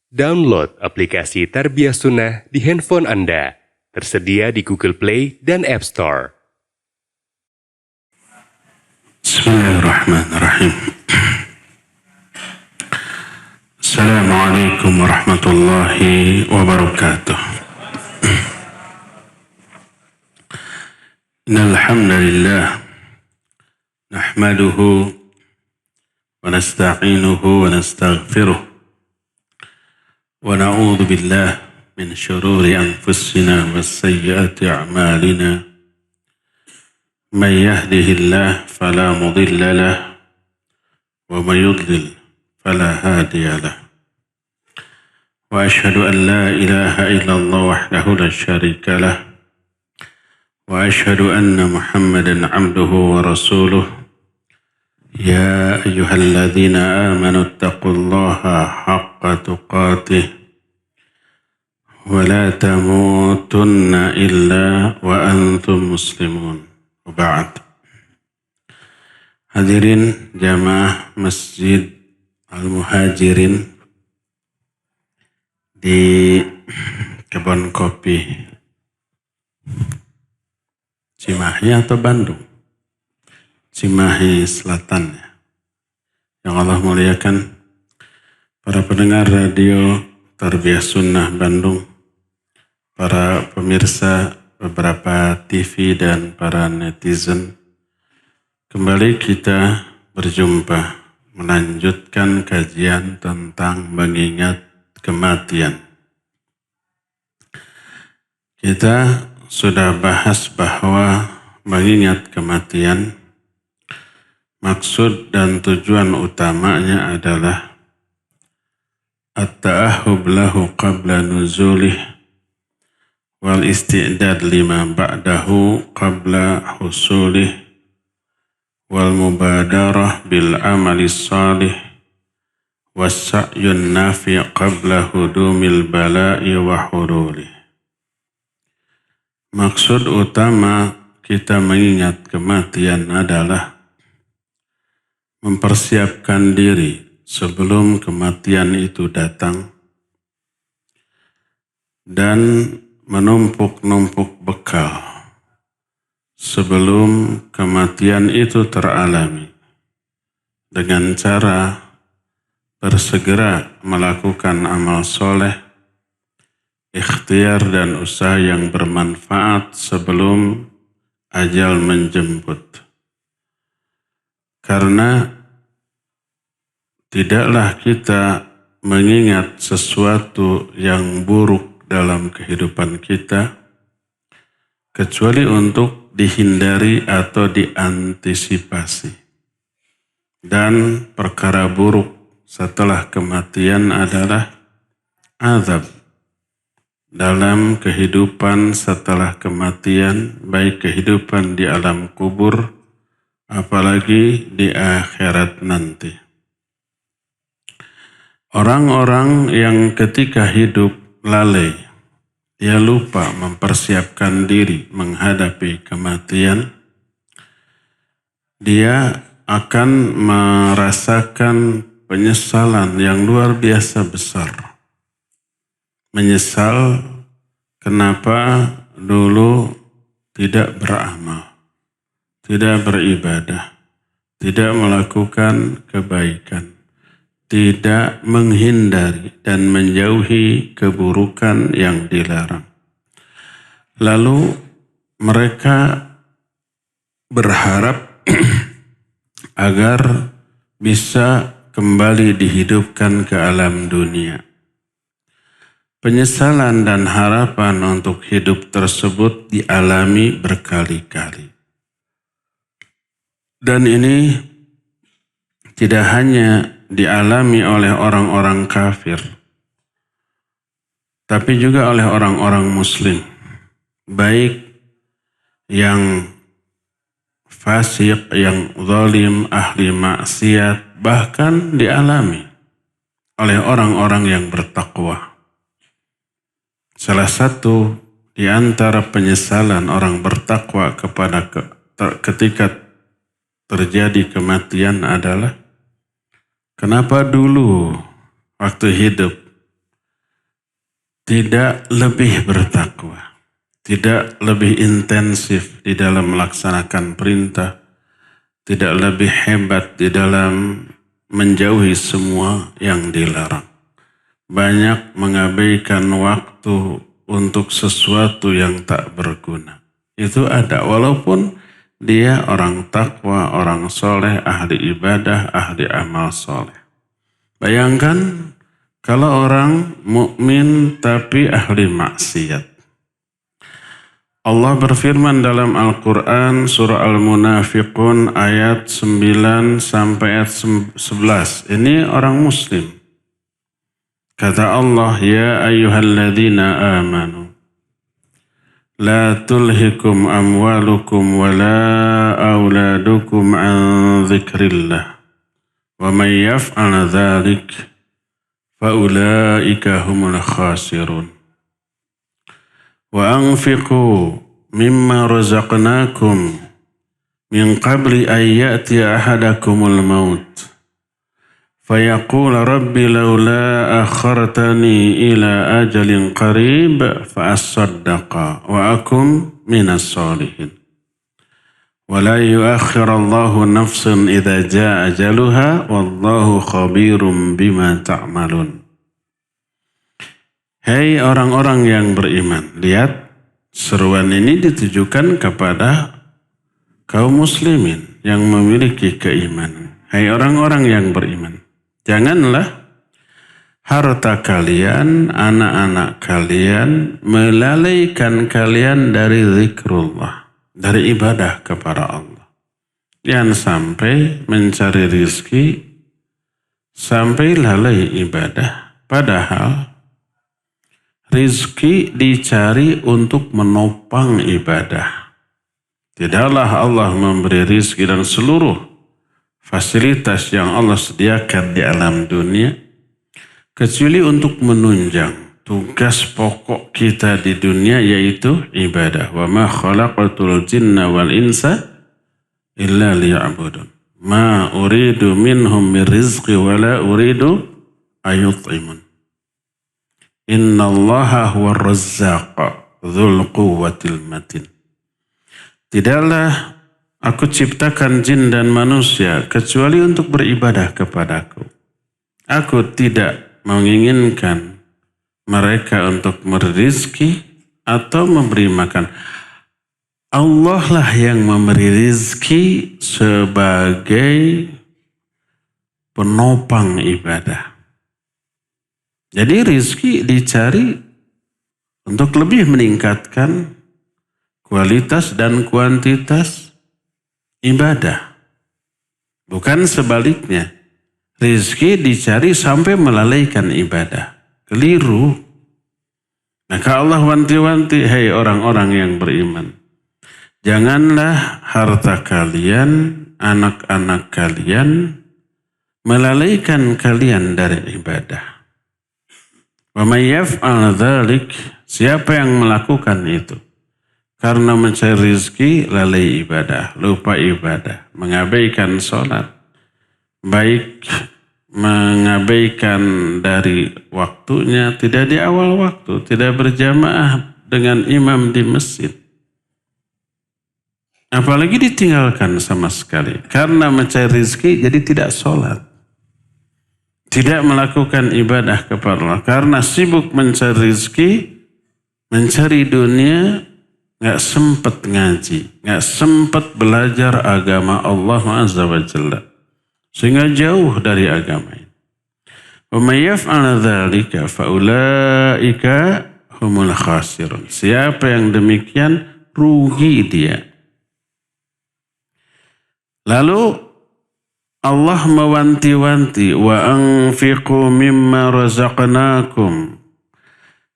Download aplikasi Tarbiyah Sunnah di handphone Anda. Tersedia di Google Play dan App Store. Bismillahirrahmanirrahim. Assalamualaikum warahmatullahi wabarakatuh. Innal hamdalillah nahmaduhu wa nasta'inuhu wa nastaghfiruh wa na'udzu billahi min syururi anfusina wa sayyiati a'malina. Man yahdihillahu fala mudilla lahu wa man yudlil fala hadiya lahu. Wa asyhadu an la ilaha illallah wahdahu la syarika lahu wa asyhadu anna Muhammadan abduhu wa rasuluh. Ya ayyuhalladzina amanu taqullaha haqqa tuqatih wa la tamutunna illa wa antum muslimun. Wa ba'd. Hadirin jamaah Masjid Al-Muhajirin di Kebon Kopi Cimahi atau Bandung? Cimahi Selatan ya. Yang Allah muliakan para pendengar radio Tarbiyah Sunnah Bandung, para pemirsa beberapa TV dan para netizen. Kembali kita berjumpa melanjutkan kajian tentang mengingat kematian. Kita sudah bahas bahwa mengingat kematian maksud dan tujuan utamanya adalah at-ta'ahhub lahu qabla nuzulih wal isti'dad lima ba'dahu qabla husulih wal mubadarah bil amali salih was sa'yun nafi' qabla hudumil bala'i wa hurulih. Maksud utama kita mengingat kematian adalah mempersiapkan diri sebelum kematian itu datang dan menumpuk-numpuk bekal sebelum kematian itu teralami dengan cara bersegera melakukan amal soleh, ikhtiar dan usaha yang bermanfaat sebelum ajal menjemput. Karena tidaklah kita mengingat sesuatu yang buruk dalam kehidupan kita kecuali untuk dihindari atau diantisipasi. Dan perkara buruk setelah kematian adalah azab dalam kehidupan setelah kematian, baik kehidupan di alam kubur apalagi di akhirat nanti. Orang-orang yang ketika hidup lalai, dia lupa mempersiapkan diri menghadapi kematian, dia akan merasakan penyesalan yang luar biasa besar. Menyesal kenapa dulu tidak beramal, tidak beribadah, tidak melakukan kebaikan, tidak menghindari dan menjauhi keburukan yang dilarang. Lalu mereka berharap agar bisa kembali dihidupkan ke alam dunia. Penyesalan dan harapan untuk hidup tersebut dialami berkali-kali. Dan ini tidak hanya dialami oleh orang-orang kafir, tapi juga oleh orang-orang muslim, baik yang fasik, yang zalim, ahli maksiat, bahkan dialami oleh orang-orang yang bertakwa. Salah satu di antara penyesalan orang bertakwa ketika terjadi kematian adalah kenapa dulu waktu hidup tidak lebih bertakwa, tidak lebih intensif di dalam melaksanakan perintah, tidak lebih hebat di dalam menjauhi semua yang dilarang. Banyak mengabaikan waktu untuk sesuatu yang tak berguna. Itu ada, walaupun dia orang takwa, orang soleh, ahli ibadah, ahli amal soleh. Bayangkan kalau orang mukmin tapi ahli maksiat. Allah berfirman dalam Al-Quran surah Al-Munafiqun ayat 9 sampai ayat 11. Ini orang muslim. Kata Allah, ya ayyuhalladzina amanu, la tulhikum amwalukum wa la auladukum an dzikrillah. Wa man yaf'al dzalik fa ulaika humul khasirun. Wa anfiqu mimma razaqnakum min qabli an ya'tiya ahadakumul maut fayaqul rabbi laula akhartani ila ajalin qarib fa asaddaqa wa akum minas salihin wa la yuakhirallahu nafsan idza jaa ajaluha wallahu khabirum bima ta'malun. Hei orang-orang yang beriman, lihat seruan ini ditujukan kepada kaum muslimin yang memiliki keimanan. Hei orang-orang yang beriman, janganlah harta kalian, anak-anak kalian melalaikan kalian dari zikrullah, dari ibadah kepada Allah. Jangan sampai mencari rizki sampai lalai ibadah, padahal rizki dicari untuk menopang ibadah. Tidaklah Allah memberi rizki dan seluruh fasilitas yang Allah sediakan di alam dunia kecuali untuk menunjang tugas pokok kita di dunia, yaitu ibadah. Wa ma khalaqatul jinna wal insa illa liya'budun. Ma uridu minhum min rizqi wa la uridu ayut'imun. Inna allaha huwa razzaq dzul quwwatil matin. Tidaklah aku ciptakan jin dan manusia kecuali untuk beribadah kepadaku. Aku tidak menginginkan mereka untuk merizki atau memberi makan. Allah lah yang memberi rizki sebagai penopang ibadah. Jadi rizki dicari untuk lebih meningkatkan kualitas dan kuantitas ibadah. Bukan sebaliknya. Rizki dicari sampai melalaikan ibadah. Keliru. Maka Allah wanti-wanti, hei orang-orang yang beriman, janganlah harta kalian, anak-anak kalian melalaikan kalian dari ibadah. Wa may yaf'al dzalik, siapa yang melakukan itu karena mencari rizki lalai ibadah, lupa ibadah, mengabaikan sholat, baik mengabaikan dari waktunya, tidak di awal waktu, tidak berjamaah dengan imam di masjid, apalagi ditinggalkan sama sekali karena mencari rizki, jadi tidak sholat, tidak melakukan ibadah kepada Allah karena sibuk mencari rizki, mencari dunia, gak sempat ngaji, gak sempat belajar agama Allah Azza wa Jalla, sehingga jauh dari agama ini. Wa may yaf'al dzalika fa ulaika humul khasirun. Siapa yang demikian rugi dia. Lalu Allah mewanti-wanti, wa anfiqu mimma razaqnakum.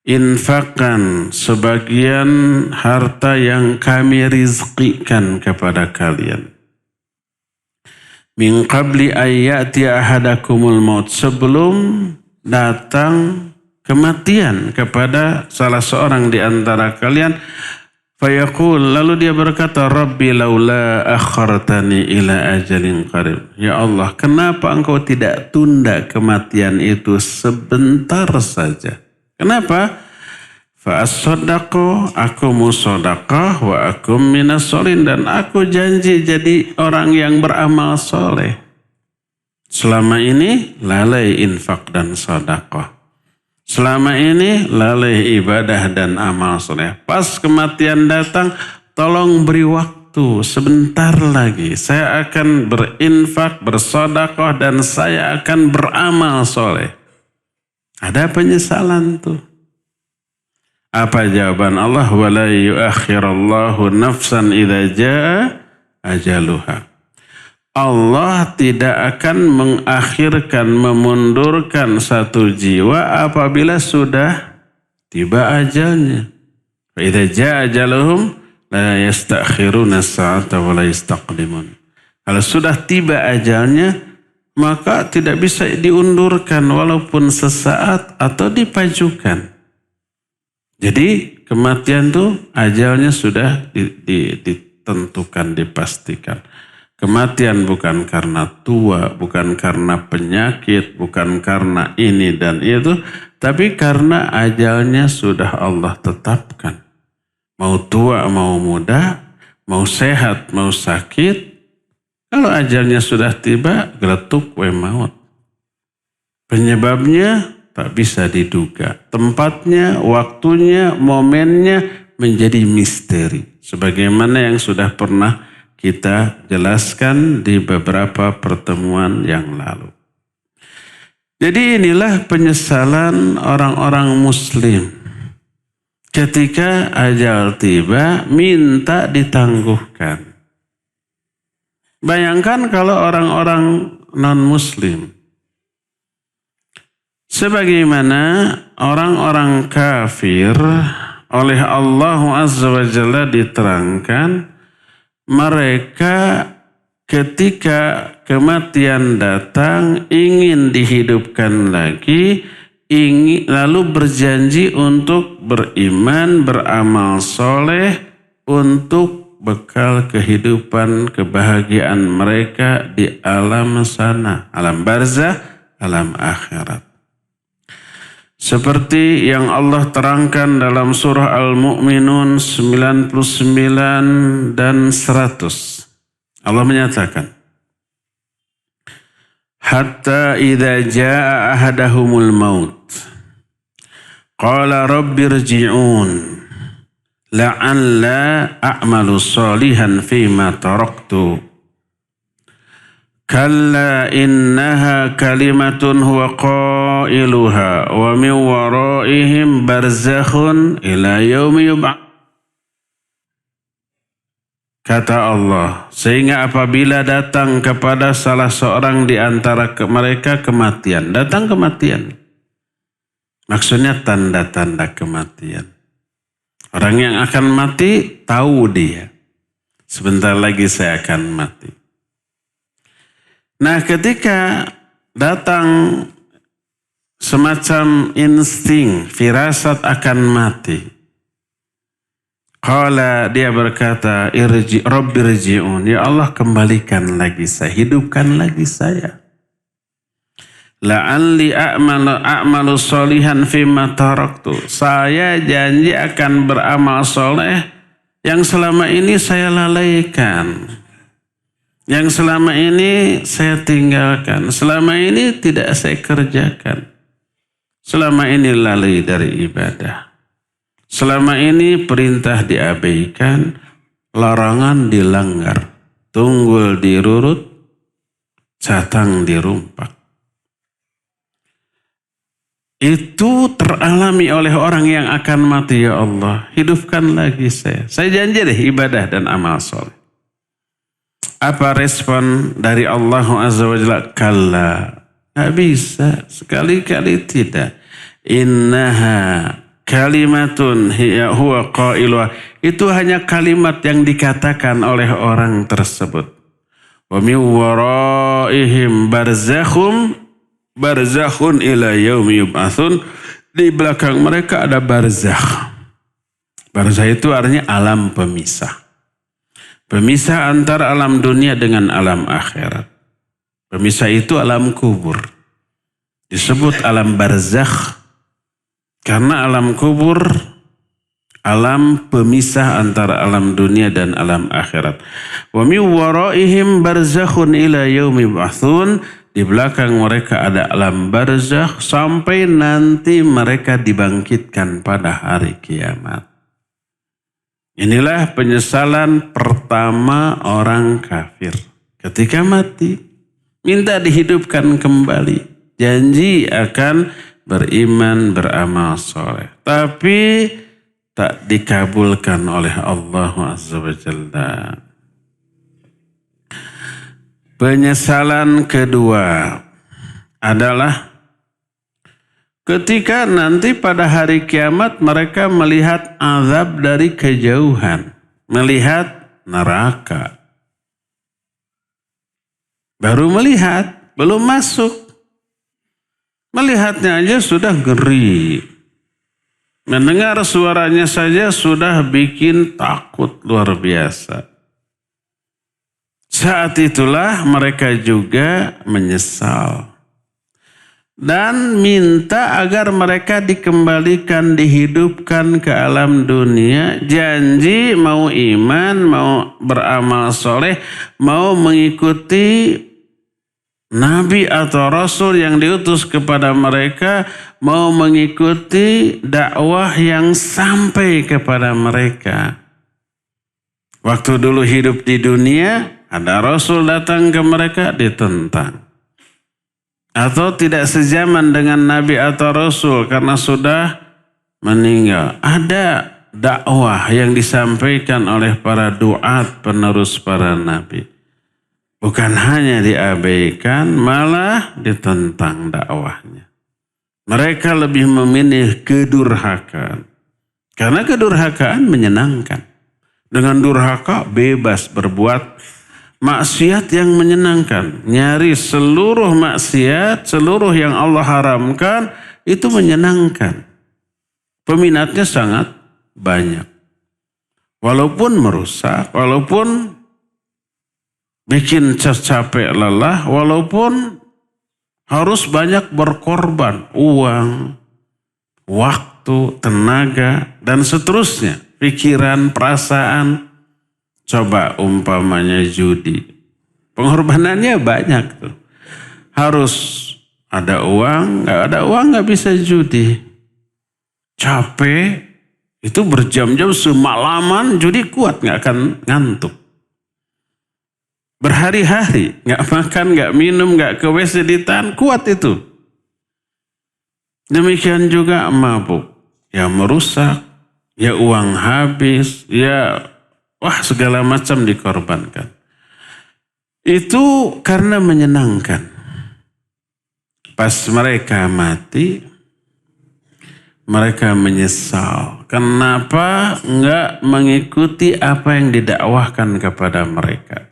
Infakkan sebagian harta yang kami rizkikan kepada kalian. Min qabli ayyati ahadakumul maut, sebelum datang kematian kepada salah seorang di antara kalian. Fayaqul, lalu dia berkata, Rabbi laula akhartani ila ajalin qarib. Ya Allah, kenapa engkau tidak tunda kematian itu sebentar saja? Kenapa? Fa'as-sodaqo, aku musodaqah, wa akum minas solin, dan aku janji jadi orang yang beramal soleh. Selama ini lalai infak dan sedekah. Selama ini lalai ibadah dan amal soleh. Pas kematian datang, tolong beri waktu sebentar lagi. Saya akan berinfak, bersedekah, dan saya akan beramal soleh. Ada penyesalan tuh. Apa jawaban Allah? Wala yuakhirallahu nafsan idza jaa ajaluha. Allah tidak akan mengakhirkan, memundurkan satu jiwa apabila sudah tiba ajalnya. Fa idza jaa ajaluhum la yastakhiruna as-sa'ata wa la yastaqdimun. Kalau sudah tiba ajalnya, maka tidak bisa diundurkan walaupun sesaat atau dipajukan. Jadi kematian itu ajalnya sudah ditentukan, dipastikan. Kematian bukan karena tua, bukan karena penyakit, bukan karena ini dan itu, tapi karena ajalnya sudah Allah tetapkan. Mau tua, mau muda, mau sehat, mau sakit, kalau ajalnya sudah tiba, geletuk we maut. Penyebabnya tak bisa diduga. Tempatnya, waktunya, momennya menjadi misteri. Sebagaimana yang sudah pernah kita jelaskan di beberapa pertemuan yang lalu. Jadi inilah penyesalan orang-orang muslim. Ketika ajal tiba, minta ditangguhkan. Bayangkan kalau orang-orang non-muslim. Sebagaimana orang-orang kafir oleh Allah Azza wa Jalla diterangkan, mereka ketika kematian datang ingin dihidupkan lagi, lalu berjanji untuk beriman, beramal soleh untuk bekal kehidupan kebahagiaan mereka di alam sana, alam barzah, alam akhirat. Seperti yang Allah terangkan dalam surah Al-Mu'minun 99 dan 100. Allah menyatakan, hatta idza jaa ahadahumul maut qala rabbirji'un la'alla a'malu shalihan fima taraktu kalla innaha kalimatun huwa qailuha wa min waraihim barzakhun ila yaumi yub'ats. Kata Allah, sehingga apabila datang kepada salah seorang di antara mereka kematian, datang kematian. Maksudnya tanda-tanda kematian. Orang yang akan mati tahu dia, sebentar lagi saya akan mati. Nah, ketika datang semacam insting, firasat akan mati. Qala, dia berkata, Rabbirji'un, ya Allah kembalikan lagi saya, hidupkan lagi saya. La'alli a'malu sholihan fima taraktu. Saya janji akan beramal soleh yang selama ini saya lalaikan. Yang selama ini saya tinggalkan, selama ini tidak saya kerjakan. Selama ini lalai dari ibadah. Selama ini perintah diabaikan, larangan dilanggar. Tunggul dirurut, catang dirumpak. Itu teralami oleh orang yang akan mati, ya Allah. Hidupkan lagi saya. Saya janji deh ibadah dan amal soleh. Apa respon dari Allah Azza wa Jalla? Kalla. Nggak bisa. Sekali-kali tidak. Innaha kalimatun hiya huwa qailuha. Itu hanya kalimat yang dikatakan oleh orang tersebut. Wa min waraihim barzakhun ila yaumi yub'atsun. Di belakang mereka ada barzakh. Barzakh itu artinya alam pemisah. Pemisah antara alam dunia dengan alam akhirat. Pemisah itu alam kubur. Disebut alam barzakh karena alam kubur Alam pemisah antara alam dunia dan alam akhirat. Wa min waraihim barzakhun ila yaumi ba'tsun. Di belakang mereka ada alam barzakh sampai nanti mereka dibangkitkan pada hari kiamat. Inilah penyesalan pertama orang kafir. Ketika mati, minta dihidupkan kembali. Janji akan beriman, beramal soleh. Tapi tak dikabulkan oleh Allah Azza wa Jalla. Penyesalan kedua adalah ketika nanti pada hari kiamat mereka melihat azab dari kejauhan, melihat neraka. Baru melihat, belum masuk. Melihatnya aja sudah ngeri. Mendengar suaranya saja sudah bikin takut luar biasa. Saat itulah mereka juga menyesal. Dan minta agar mereka dikembalikan, dihidupkan ke alam dunia. Janji mau iman, mau beramal soleh, mau mengikuti Nabi atau Rasul yang diutus kepada mereka, mau mengikuti dakwah yang sampai kepada mereka. Waktu dulu hidup di dunia, ada Rasul datang ke mereka, ditentang. Atau tidak sezaman dengan Nabi atau Rasul karena sudah meninggal. Ada dakwah yang disampaikan oleh para duat penerus para Nabi. Bukan hanya diabaikan, malah ditentang dakwahnya. Mereka lebih memilih kedurhakaan. Karena kedurhakaan menyenangkan. Dengan durhaka bebas berbuat maksiat yang menyenangkan. Nyaris seluruh maksiat, seluruh yang Allah haramkan itu menyenangkan. Peminatnya sangat banyak. Walaupun merusak, walaupun bikin capek lelah, walaupun harus banyak berkorban uang, waktu, tenaga, dan seterusnya. Pikiran, perasaan. Coba umpamanya judi. Pengorbanannya banyak tuh. Harus ada uang, nggak ada uang nggak bisa judi. Capek, itu berjam-jam semalaman judi kuat, nggak akan ngantuk. Berhari-hari, nggak makan, nggak minum, nggak ke WC ditahan, kuat itu. Demikian juga mabuk, ya merusak, ya uang habis, ya segala macam dikorbankan. Itu karena menyenangkan. Pas mereka mati, mereka menyesal. Kenapa nggak mengikuti apa yang didakwahkan kepada mereka?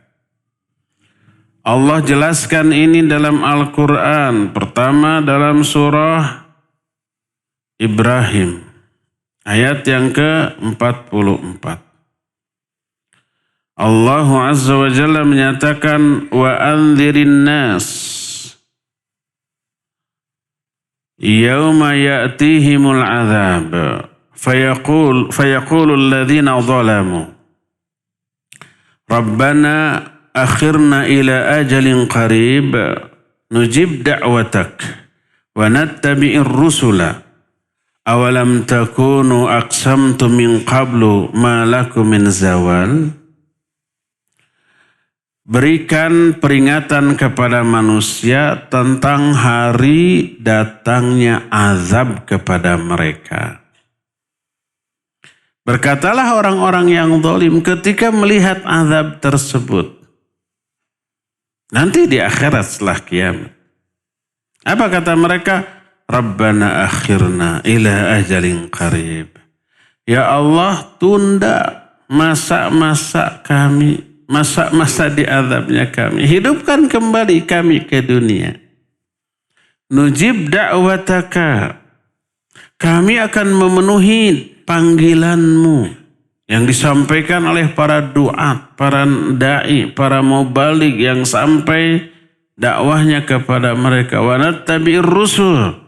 Allah jelaskan ini dalam Al-Quran. Pertama dalam surah Ibrahim. Ayat yang ke-44. Allah Azza wa Jalla menyatakan, wa anzirin nas yawma ya'tihimul azab fayaqulu alladhina zalamu Rabbana akhirna ila ajalin qarib nujib da'watak wa nattabi'ir rusula awalam takunu aqsamtum min qablu ma lakum min zawal. Berikan peringatan kepada manusia tentang hari datangnya azab kepada mereka. Berkatalah orang-orang yang zalim ketika melihat azab tersebut. Nanti di akhirat setelah kiamat. Apa kata mereka? Rabbana akhirna ila ajalin qarib. Ya Allah, tunda masa-masa kami, masa-masa diazabnya kami. Hidupkan kembali kami ke dunia. Nujib da'wataka. Kami akan memenuhi panggilanmu yang disampaikan oleh para duat, para da'i, para mubalik yang sampai dakwahnya kepada mereka. Wa nattabi'ir rusul.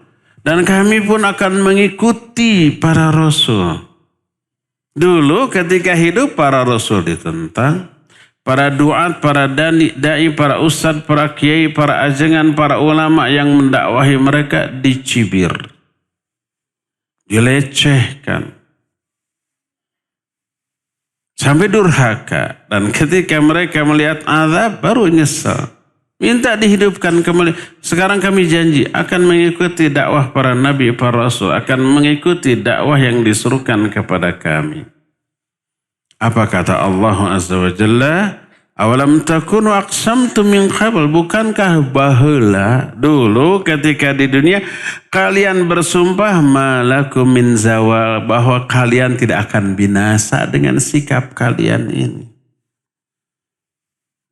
Dan kami pun akan mengikuti para rasul. Dulu ketika hidup para rasul ditentang, para duat, para dai, para ustadz, para kiai, para ajengan, para ulama yang mendakwahi mereka dicibir, dilecehkan, sampai durhaka. Dan ketika mereka melihat azab baru nyesal. Minta dihidupkan kembali. Sekarang kami janji akan mengikuti dakwah para nabi, para rasul. Akan mengikuti dakwah yang disuruhkan kepada kami. Apa kata Allah Azza wa Jalla? Awalam takunu aqsamtum min qabl. Bukankah baheula dulu ketika di dunia kalian bersumpah malakum min zawal, bahwa kalian tidak akan binasa dengan sikap kalian ini.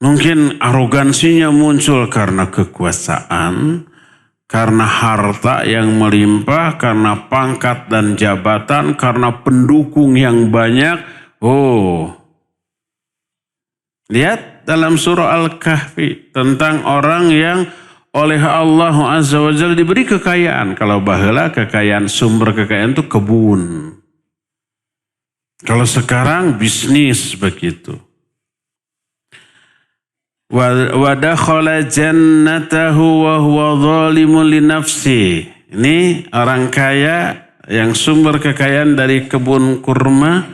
Mungkin arogansinya muncul karena kekuasaan, karena harta yang melimpah, karena pangkat dan jabatan, karena pendukung yang banyak. Oh, lihat dalam surah Al-Kahfi tentang orang yang oleh Allah Azza wa Jalla diberi kekayaan. Kalau baheula kekayaan, sumber kekayaan itu kebun. Kalau sekarang bisnis begitu. Wa dakhala jannatahu wa huwa zalimun li nafsi. Ini orang kaya yang sumber kekayaan dari kebun kurma,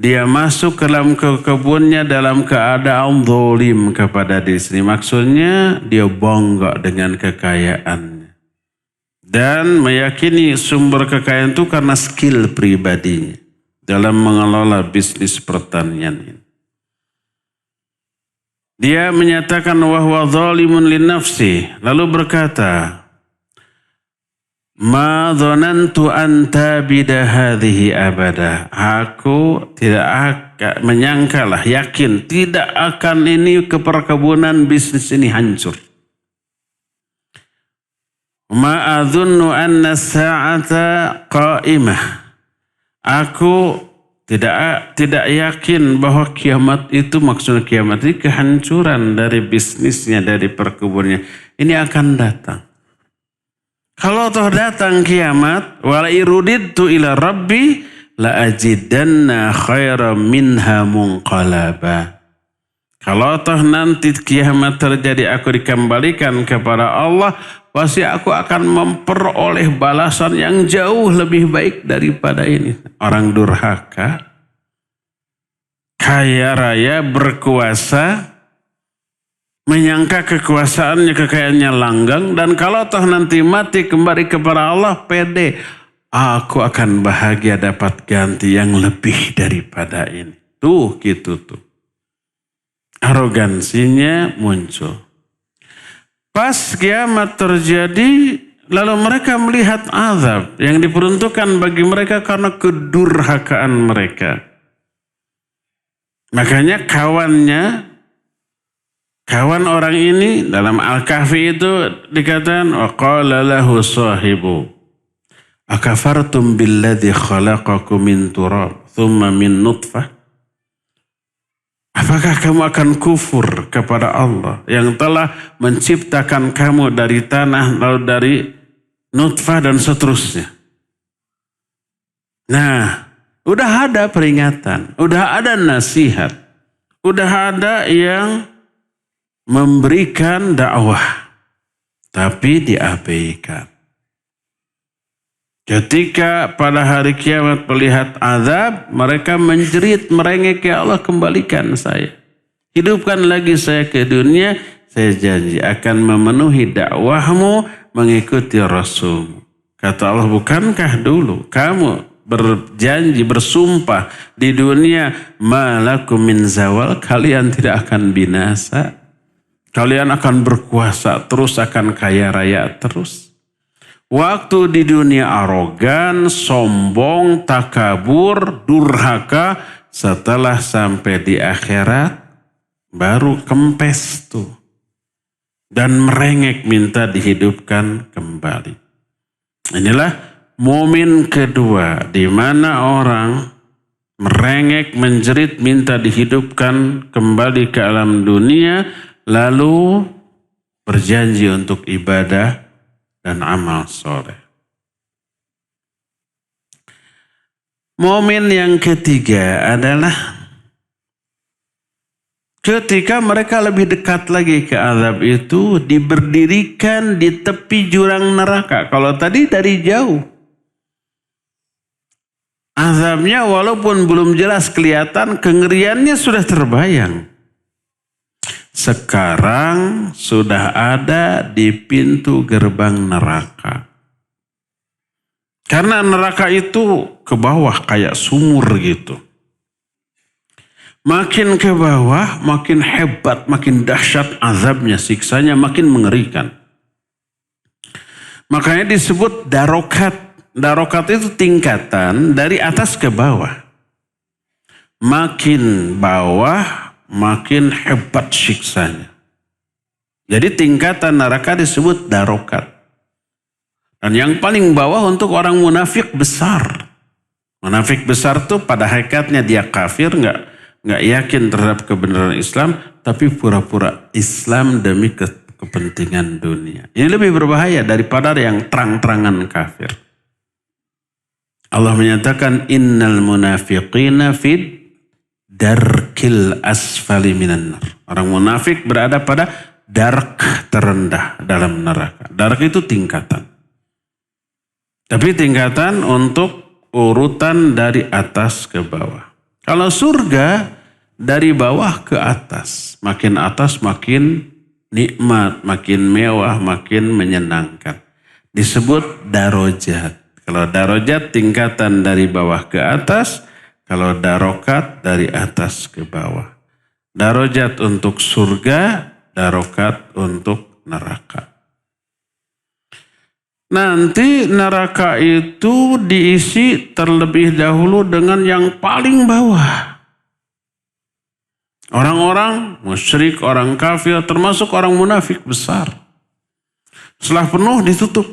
dia masuk ke dalam kebunnya dalam keadaan zalim kepada diri sendiri. Maksudnya dia bangga dengan kekayaannya dan meyakini sumber kekayaan itu karena skill pribadinya dalam mengelola bisnis pertanian ini. Dia menyatakan wahwa zalimun li nafsi, lalu berkata, ma dhanantu an tabida hadhihi abada. Aku tidak akan menyangkalah, yakin tidak akan ini keperkebunan bisnis ini hancur. Ma adhunnu anna sa'ata qa'imah. Aku tidak yakin bahwa kiamat itu, maksudnya kiamat ini kehancuran dari bisnisnya, dari perkebunnya. Ini akan datang. Kalau toh datang kiamat, wala irudidtu ila rabbi la ajidanna khairan minha munqalaba. Kalau toh nanti kiamat terjadi, aku dikembalikan kepada Allah, pasti aku akan memperoleh balasan yang jauh lebih baik daripada ini. Orang durhaka, kaya raya, berkuasa, menyangka kekuasaannya, kekayaannya langgang, dan kalau toh nanti mati kembali kepada Allah, pede, aku akan bahagia dapat ganti yang lebih daripada ini. Tuh gitu tuh. Arogansinya muncul. Pas kiamat terjadi, lalu mereka melihat azab yang diperuntukkan bagi mereka karena kedurhakaan mereka. Makanya kawan orang ini dalam Al-Kahfi itu dikatakan waqala lahu sahibu akafartum billadzi khalaqakum min turab thumma min nutfah. Apakah kamu akan kufur kepada Allah yang telah menciptakan kamu dari tanah, lalu dari nutfah dan seterusnya. Nah, udah ada peringatan, udah ada nasihat, udah ada yang memberikan dakwah, tapi diabaikan. Ketika pada hari kiamat melihat azab, mereka menjerit, merengek, ya Allah kembalikan saya. Hidupkan lagi saya ke dunia, saya janji akan memenuhi dakwahmu, mengikuti Rasulmu. Kata Allah, bukankah dulu kamu berjanji, bersumpah di dunia, malakum min zawal, kalian tidak akan binasa. Kalian akan berkuasa terus, akan kaya raya terus. Waktu di dunia arogan, sombong, takabur, durhaka, setelah sampai di akhirat baru kempes tuh. Dan merengek minta dihidupkan kembali. Inilah momen kedua di mana orang merengek, menjerit, minta dihidupkan kembali ke alam dunia, lalu berjanji untuk ibadah dan amal soleh. Momen yang ketiga adalah ketika mereka lebih dekat lagi ke azab itu, diberdirikan di tepi jurang neraka. Kalau tadi dari jauh, azabnya walaupun belum jelas kelihatan, kengeriannya sudah terbayang. Sekarang sudah ada di pintu gerbang neraka. Karena neraka itu ke bawah kayak sumur gitu. Makin ke bawah, makin hebat, makin dahsyat azabnya, siksanya makin mengerikan. Makanya disebut darokat. Darokat itu tingkatan dari atas ke bawah. Makin bawah, makin hebat siksanya. Jadi tingkatan neraka disebut darokat. Dan yang paling bawah untuk orang munafik besar. Munafik besar tuh pada hakikatnya dia kafir, nggak yakin terhadap kebenaran Islam, tapi pura-pura Islam demi kepentingan dunia. Ini lebih berbahaya daripada yang terang-terangan kafir. Allah menyatakan innal munafiqina fid darkil asfali minan nar. Orang munafik berada pada dark terendah dalam neraka. Dark itu tingkatan. Tapi tingkatan untuk urutan dari atas ke bawah. Kalau surga dari bawah ke atas makin nikmat, makin mewah, makin menyenangkan. Disebut darajat. Kalau darajat tingkatan dari bawah ke atas, kalau darokat dari atas ke bawah. Darajat untuk surga, darokat untuk neraka. Nanti neraka itu diisi terlebih dahulu dengan yang paling bawah. Orang-orang musyrik, orang kafir, termasuk orang munafik besar. Setelah penuh ditutup.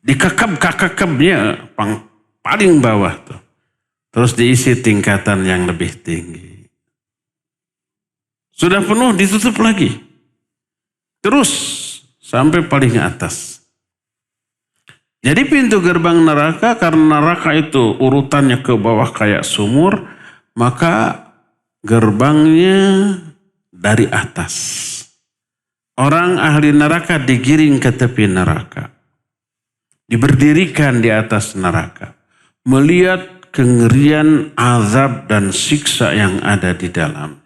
Dikekep-kekepnya paling bawah tuh. Terus diisi tingkatan yang lebih tinggi. Sudah penuh ditutup lagi. Terus sampai paling atas. Jadi pintu gerbang neraka, karena neraka itu urutannya ke bawah kayak sumur, maka gerbangnya dari atas. Orang ahli neraka digiring ke tepi neraka. Diberdirikan di atas neraka. Melihat kengerian azab dan siksa yang ada di dalam.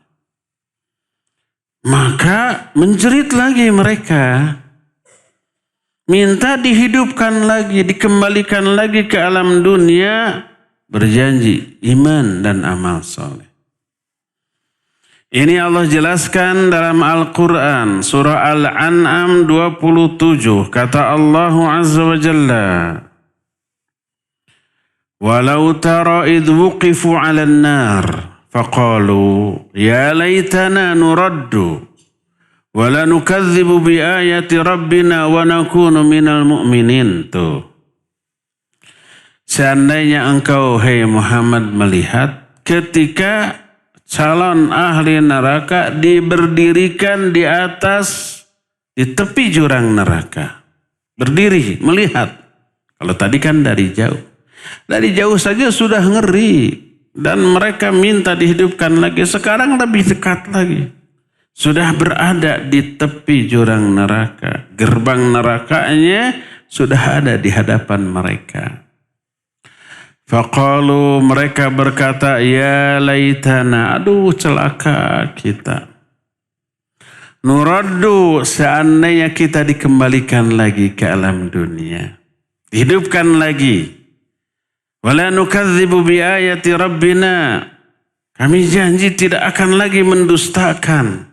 Maka menjerit lagi mereka. Minta dihidupkan lagi, dikembalikan lagi ke alam dunia, berjanji iman dan amal soleh. Ini Allah jelaskan dalam Al-Quran, surah Al-An'am 27, kata Allah Azza wa Jalla, Walau tara idh wuqifu 'alan nar, faqalu, ya laytana nuraddu, wala nukadzibu bi ayati rabbina wa nakunu minal mu'minin. Tuh. Seandainya engkau, hai Muhammad, melihat ketika calon ahli neraka diberdirikan di atas, di tepi jurang neraka. Berdiri, melihat. Kalau tadi kan dari jauh. Dari jauh saja sudah ngeri. Dan mereka minta dihidupkan lagi. Sekarang lebih dekat lagi. Sudah berada di tepi jurang neraka. Gerbang nerakanya sudah ada di hadapan mereka. Faqalu, mereka berkata, ya laitana, aduh celaka kita. Nuraddu, seandainya kita dikembalikan lagi ke alam dunia. Dihidupkan lagi. Wala nukadzibu bi ayati rabbina. Kami janji tidak akan lagi mendustakan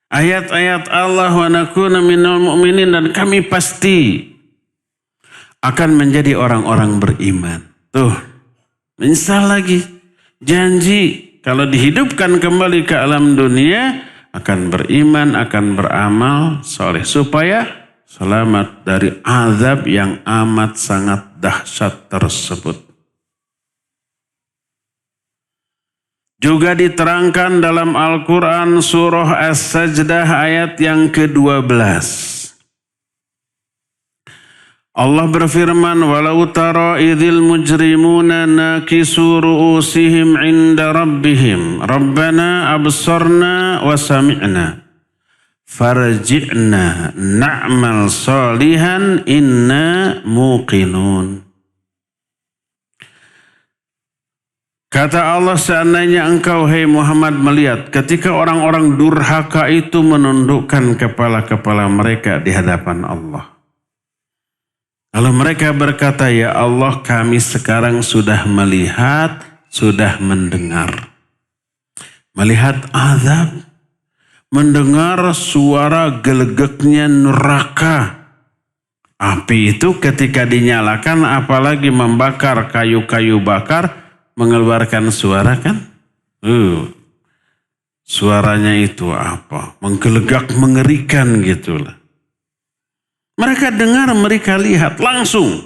ayat-ayat Allah, wa nakuna minal mu'minin, dan kami pasti akan menjadi orang-orang beriman. Tuh, menyesal lagi. Janji kalau dihidupkan kembali ke alam dunia akan beriman, akan beramal soleh supaya selamat dari azab yang amat sangat dahsyat tersebut. Juga diterangkan dalam Al-Quran surah As-Sajdah ayat yang ke-12. Allah berfirman, walau tara idzil mujrimuna nakisu ru'usihim 'inda rabbihim rabbana absarna wa sami'na farji'na na'mal salihan inna muqinun. Kata Allah, seandainya engkau, hai Muhammad, melihat ketika orang-orang durhaka itu menundukkan kepala-kepala mereka di hadapan Allah. Lalu mereka berkata, ya Allah, kami sekarang sudah melihat, sudah mendengar. Melihat azab, mendengar suara gelegeknya neraka. Api itu ketika dinyalakan, apalagi membakar kayu-kayu bakar, mengeluarkan suara kan? Suaranya itu apa? Menggelegak, mengerikan gitulah. Mereka dengar, mereka lihat langsung.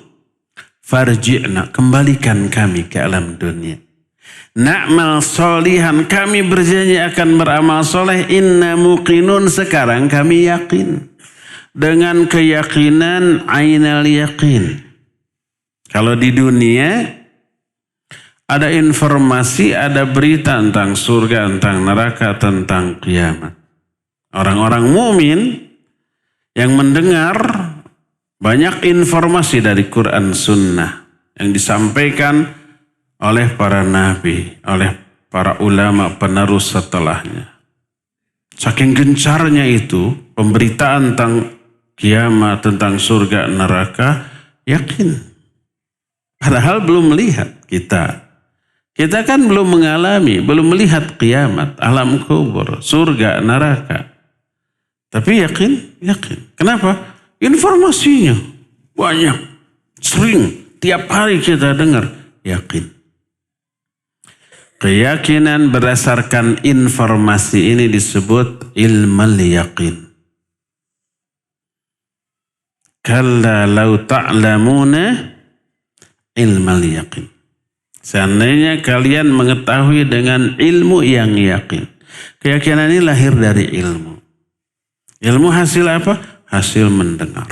Farji'na, kembalikan kami ke alam dunia. Na'mal solihan, kami berjanji akan beramal soleh. Inna muqinun, sekarang kami yakin. Dengan keyakinan ainal yakin. Kalau di dunia ada informasi, ada berita tentang surga, tentang neraka, tentang kiamat. Orang-orang mukmin yang mendengar banyak informasi dari Quran Sunnah yang disampaikan oleh para nabi, oleh para ulama penerus setelahnya. Saking gencarnya itu pemberitaan tentang kiamat, tentang surga, neraka, yakin. Padahal belum melihat kita. Kita kan belum mengalami, belum melihat kiamat, alam kubur, surga, neraka. Tapi yakin. Kenapa? Informasinya banyak, sering, tiap hari kita dengar, yakin. Keyakinan berdasarkan informasi ini disebut ilmal yakin. Kalla law ta'lamuna ilmal yakin. Seandainya kalian mengetahui dengan ilmu yang yakin. Keyakinan ini lahir dari ilmu. Ilmu hasil apa? Hasil mendengar.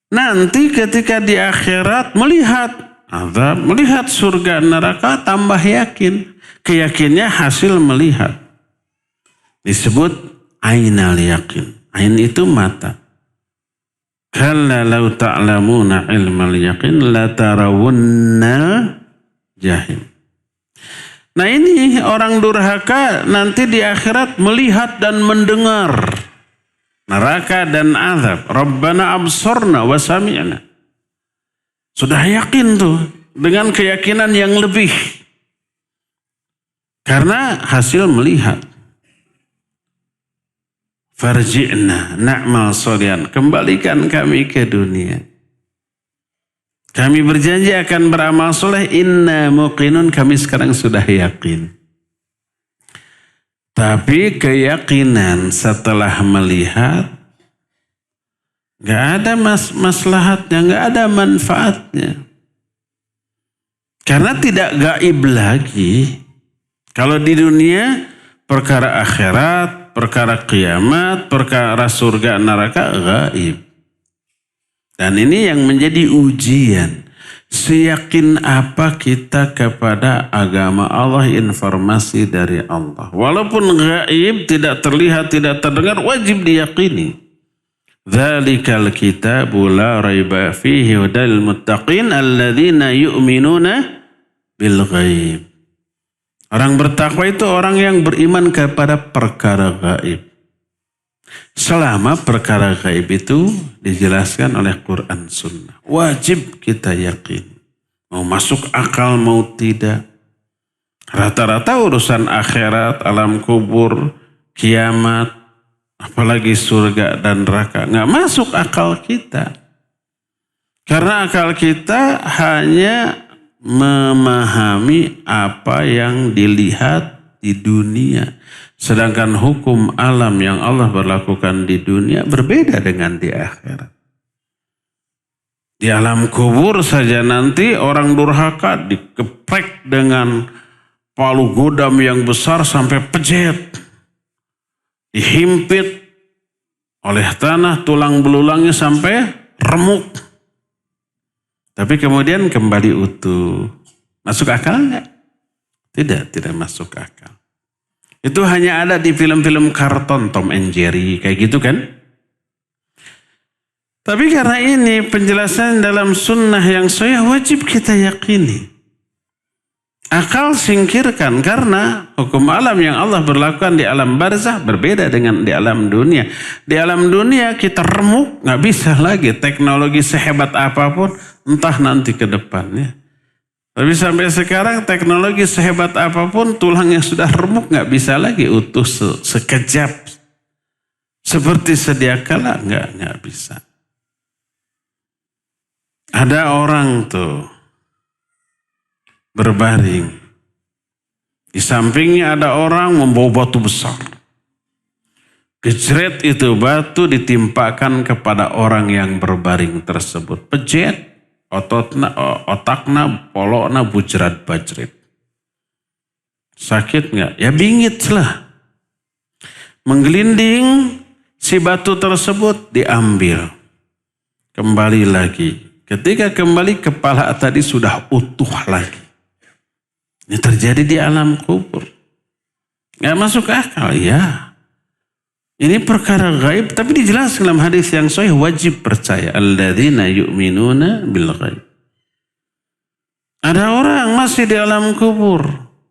Nanti ketika di akhirat melihat azab, melihat surga neraka, tambah yakin. Keyakinannya hasil melihat. Disebut ainal yakin. Ain itu mata. Kalla law ta'lamuna ilmal yakin la tarawunna jahim. Nah ini orang durhaka nanti di akhirat melihat dan mendengar neraka dan azab. Rabbana absarna wa sami'na. Sudah yakin tuh dengan keyakinan yang lebih. Karena hasil melihat. Farji'na na'mal solihan. Kembalikan kami ke dunia. Kami berjanji akan beramal soleh. Inna muqinun, kami sekarang sudah yakin. Tapi keyakinan setelah melihat gak ada maslahatnya, gak ada manfaatnya. Karena tidak gaib lagi. Kalau di dunia perkara akhirat, perkara kiamat, perkara surga neraka gaib. Dan ini yang menjadi ujian. Seyakin apa kita kepada agama Allah, informasi dari Allah. Walaupun gaib, tidak terlihat, tidak terdengar, wajib diyakini. Dzalikal kitabu la raiba fihi hudal muttaqin alladzina yu'minuna bil ghaib. Orang bertakwa itu orang yang beriman kepada perkara gaib. Selama perkara gaib itu dijelaskan oleh Quran Sunnah. Wajib kita yakin. Mau masuk akal mau tidak. Rata-rata urusan akhirat, alam kubur, kiamat, apalagi surga dan neraka, nggak masuk akal kita. Karena akal kita hanya memahami apa yang dilihat di dunia. Sedangkan hukum alam yang Allah berlakukan di dunia berbeda dengan di akhirat. Di alam kubur saja nanti orang durhaka dikeprek dengan palu godam yang besar sampai pejet. Dihimpit oleh tanah, tulang belulangnya sampai remuk. Tapi kemudian kembali utuh. Masuk akal enggak? Tidak masuk akal. Itu hanya ada di film-film karton Tom and Jerry kayak gitu kan? Tapi karena ini penjelasan dalam sunnah yang sahih wajib kita yakini. Akal singkirkan karena hukum alam yang Allah berlakukan di alam barzah berbeda dengan di alam dunia. Di alam dunia kita remuk, nggak bisa lagi teknologi sehebat apapun, entah nanti ke depannya. Tapi sampai sekarang teknologi sehebat apapun, tulang yang sudah remuk nggak bisa lagi utuh sekejap. Seperti sedia kala nggak bisa. Ada orang tuh berbaring. Di sampingnya ada orang membawa batu besar. Gejret itu batu ditimpakan kepada orang yang berbaring tersebut. Pejet, otakna, polokna, bujrat, bajrit. Sakit nggak? Ya bingit lah. Menggelinding si batu tersebut diambil. Kembali lagi. Ketika kembali kepala tadi sudah utuh lagi. Ini terjadi di alam kubur. Gak masuk akal ya. Ini perkara gaib tapi dijelaskan dalam hadis yang sahih wajib percaya. Alladzina yu'minuna bil ghaib. Ada orang masih di alam kubur.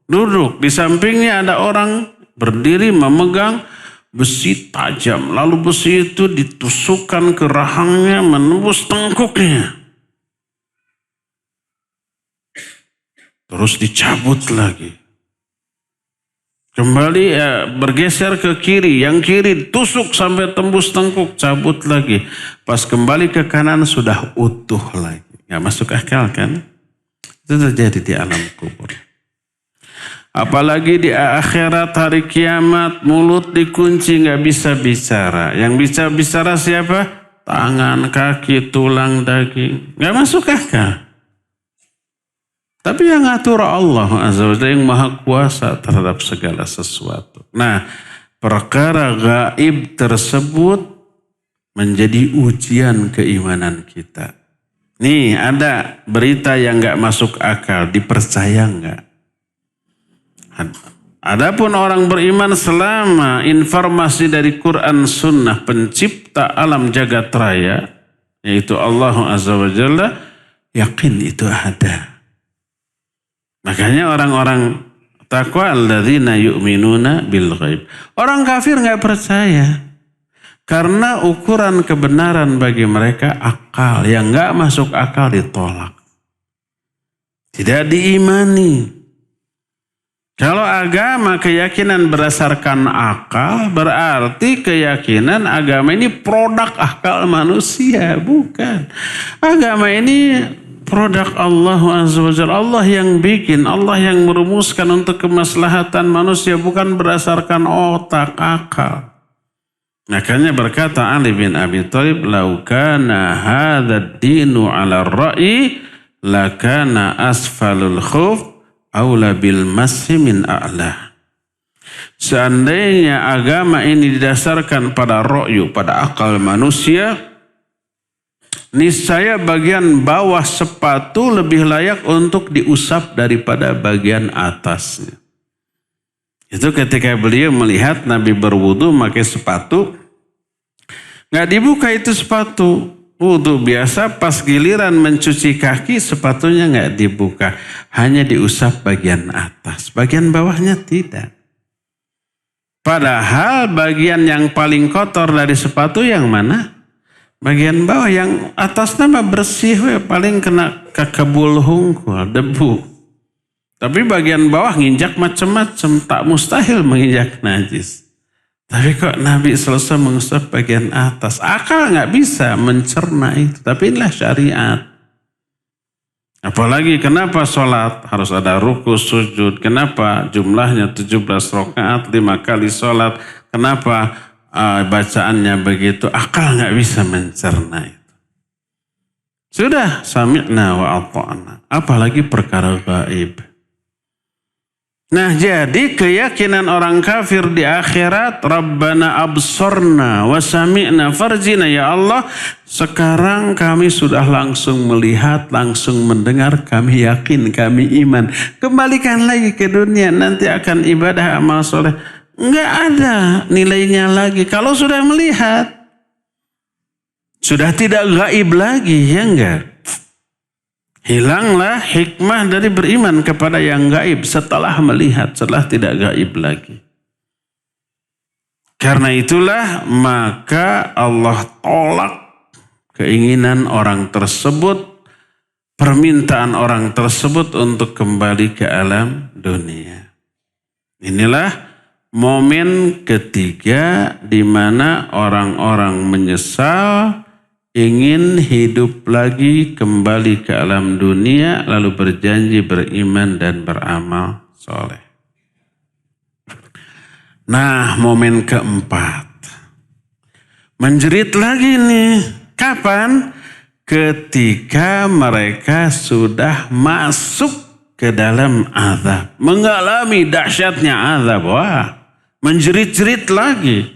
Duduk di sampingnya ada orang berdiri memegang besi tajam. Lalu besi itu ditusukkan ke rahangnya menembus tengkuknya. Terus dicabut lagi. Kembali bergeser ke kiri. Yang kiri tusuk sampai tembus tengkuk. Cabut lagi. Pas kembali ke kanan sudah utuh lagi. Gak masuk akal kan? Itu terjadi di alam kubur. Apalagi di akhirat hari kiamat. Mulut dikunci gak bisa bicara. Yang bisa bicara siapa? Tangan, kaki, tulang, daging. Gak masuk akal. Tapi yang ngatur Allah Azza wa Jalla yang maha kuasa terhadap segala sesuatu. Nah, perkara gaib tersebut menjadi ujian keimanan kita. Nih ada berita yang gak masuk akal, dipercaya gak? Adapun orang beriman selama informasi dari Quran Sunnah pencipta alam jagat raya, yaitu Allah Azza wa Jalla, yakin itu ada. Makanya orang-orang takwa alladzina yu'minuna bil ghaib. Orang kafir enggak percaya. Karena ukuran kebenaran bagi mereka akal. Yang enggak masuk akal ditolak. Tidak diimani. Kalau agama keyakinan berdasarkan akal, berarti keyakinan agama ini produk akal manusia. Bukan. Agama ini produk Allah Azza wa Jalla. Allah yang bikin, Allah yang merumuskan untuk kemaslahatan manusia, bukan berdasarkan otak, akal. Makanya berkata Ali bin Abi Thalib, "Lau kana hadzal dinu 'ala ar-ra'yi, lakana asfalul khuf aula bil masih min a'la." Seandainya agama ini didasarkan pada ra'yu, pada akal manusia, niscaya bagian bawah sepatu lebih layak untuk diusap daripada bagian atasnya. Itu ketika beliau melihat Nabi berwudu pakai sepatu, nggak dibuka itu sepatu. Wudu biasa, pas giliran mencuci kaki sepatunya nggak dibuka, hanya diusap bagian atas, bagian bawahnya tidak. Padahal bagian yang paling kotor dari sepatu yang mana? Bagian bawah, yang atasnya mah bersih, paling kena kekebul hungkul, debu. Tapi bagian bawah nginjak macam-macam, tak mustahil menginjak najis. Tapi kok Nabi selesai mengusap bagian atas? Akal nggak bisa mencerna itu, tapi inilah syariat. Apalagi kenapa sholat harus ada ruku sujud? Kenapa jumlahnya 17 rakaat, 5 kali sholat? Kenapa bacaannya begitu? Akal nggak bisa mencerna itu. Sudah sami'na wa ata'na. Apalagi perkara gaib. Nah, jadi keyakinan orang kafir di akhirat, Rabbana absorna wa sami'na farjina, ya Allah, sekarang kami sudah langsung melihat, langsung mendengar, kami yakin, kami iman. Kembalikan lagi ke dunia, nanti akan ibadah amal soleh. Enggak ada nilainya lagi. Kalau sudah melihat, sudah tidak gaib lagi, ya enggak? Hilanglah hikmah dari beriman kepada yang gaib setelah melihat, setelah tidak gaib lagi. Karena itulah maka Allah tolak keinginan orang tersebut, permintaan orang tersebut untuk kembali ke alam dunia. Inilah momen ketiga di mana orang-orang menyesal, ingin hidup lagi kembali ke alam dunia, lalu berjanji beriman dan beramal soleh. Nah, momen keempat, menjerit lagi nih. Kapan? Ketika mereka sudah masuk ke dalam azab, mengalami dahsyatnya azab. Wah, menjerit-jerit lagi,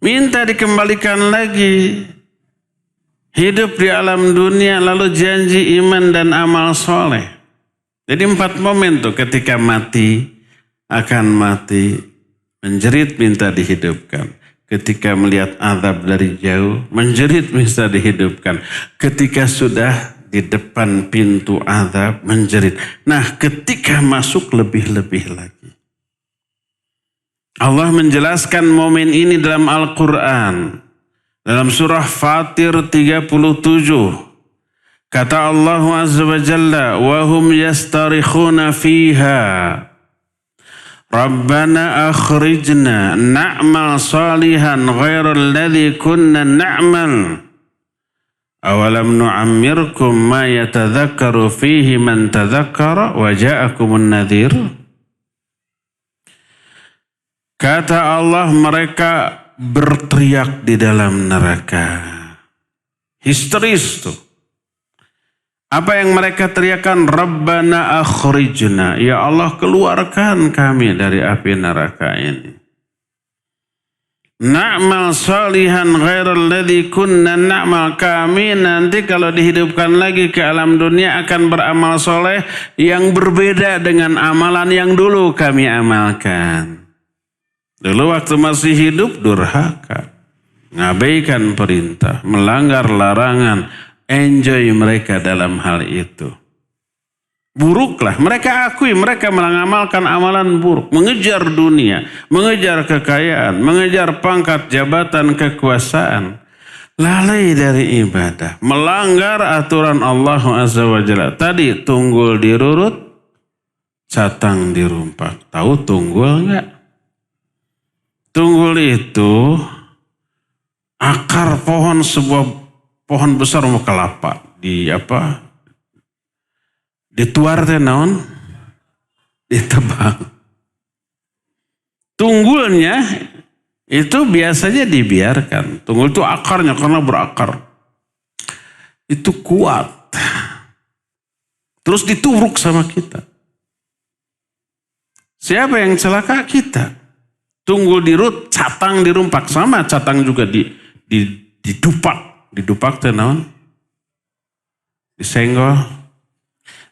minta dikembalikan lagi. Hidup di alam dunia, lalu janji iman dan amal soleh. Jadi 4 momen tuh ketika mati, akan mati, menjerit minta dihidupkan. Ketika melihat azab dari jauh, menjerit minta dihidupkan. Ketika sudah di depan pintu azab, menjerit. Nah, ketika masuk lebih-lebih lagi. Allah menjelaskan momen ini dalam Al-Quran. Dalam surah Fatir 37, kata Allah Azza wa Jalla, wa hum yastarikhuna fiha, Rabbana akhrijna na'mal salihan ghairal ladzi kunna na'mal, awalam nu'ammirkum ma yatadhakkaru fihi man tadhakkara wa ja'akumun nadhir. Kata Allah, mereka berteriak di dalam neraka. Histeris tuh. Apa yang mereka teriakan? Rabbana akhrijna. Ya Allah, keluarkan kami dari api neraka ini. Na'mal salihan ghairal ladzi kunna na'mal. Kami nanti kalau dihidupkan lagi ke alam dunia akan beramal soleh yang berbeda dengan amalan yang dulu kami amalkan. Dulu waktu masih hidup durhaka, ngabaikan perintah, melanggar larangan, enjoy mereka dalam hal itu. Buruklah, mereka akui mereka mengamalkan amalan buruk, mengejar dunia, mengejar kekayaan, mengejar pangkat, jabatan, kekuasaan. Lalai dari ibadah, melanggar aturan Allah Azza wa Jalla. Tadi tunggul dirurut, catang dirumpak. Tahu tunggul enggak? Tunggul itu akar pohon, sebuah pohon besar mau kelapa dituar teh naon, ditebang. Tunggulnya itu biasanya dibiarkan. Tunggul itu akarnya karena berakar itu kuat, terus ditubruk sama kita. Siapa yang celaka? Kita. Tunggul dirut, catang dirumpak, sama catang juga didupak. Didupak teh naon? Disenggol.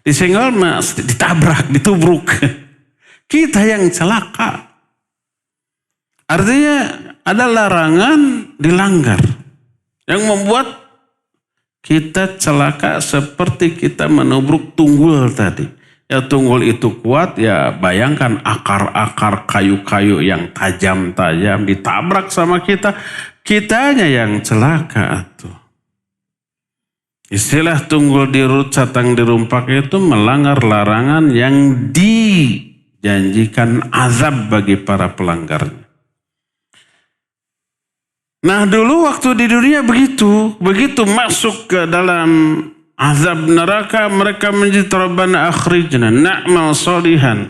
Disenggol mas, ditabrak, ditubruk. Kita yang celaka. Artinya ada larangan dilanggar yang membuat kita celaka seperti kita menubruk tunggul tadi. Ya tunggul itu kuat, ya bayangkan akar-akar kayu-kayu yang tajam-tajam ditabrak sama kita. Kitanya yang celaka tuh. Istilah tunggul dirut, catang dirumpak itu melanggar larangan yang dijanjikan azab bagi para pelanggarnya. Nah dulu waktu di dunia begitu masuk ke dalam azab neraka, mereka menjadi Rabbana akhrijna na'mal salihan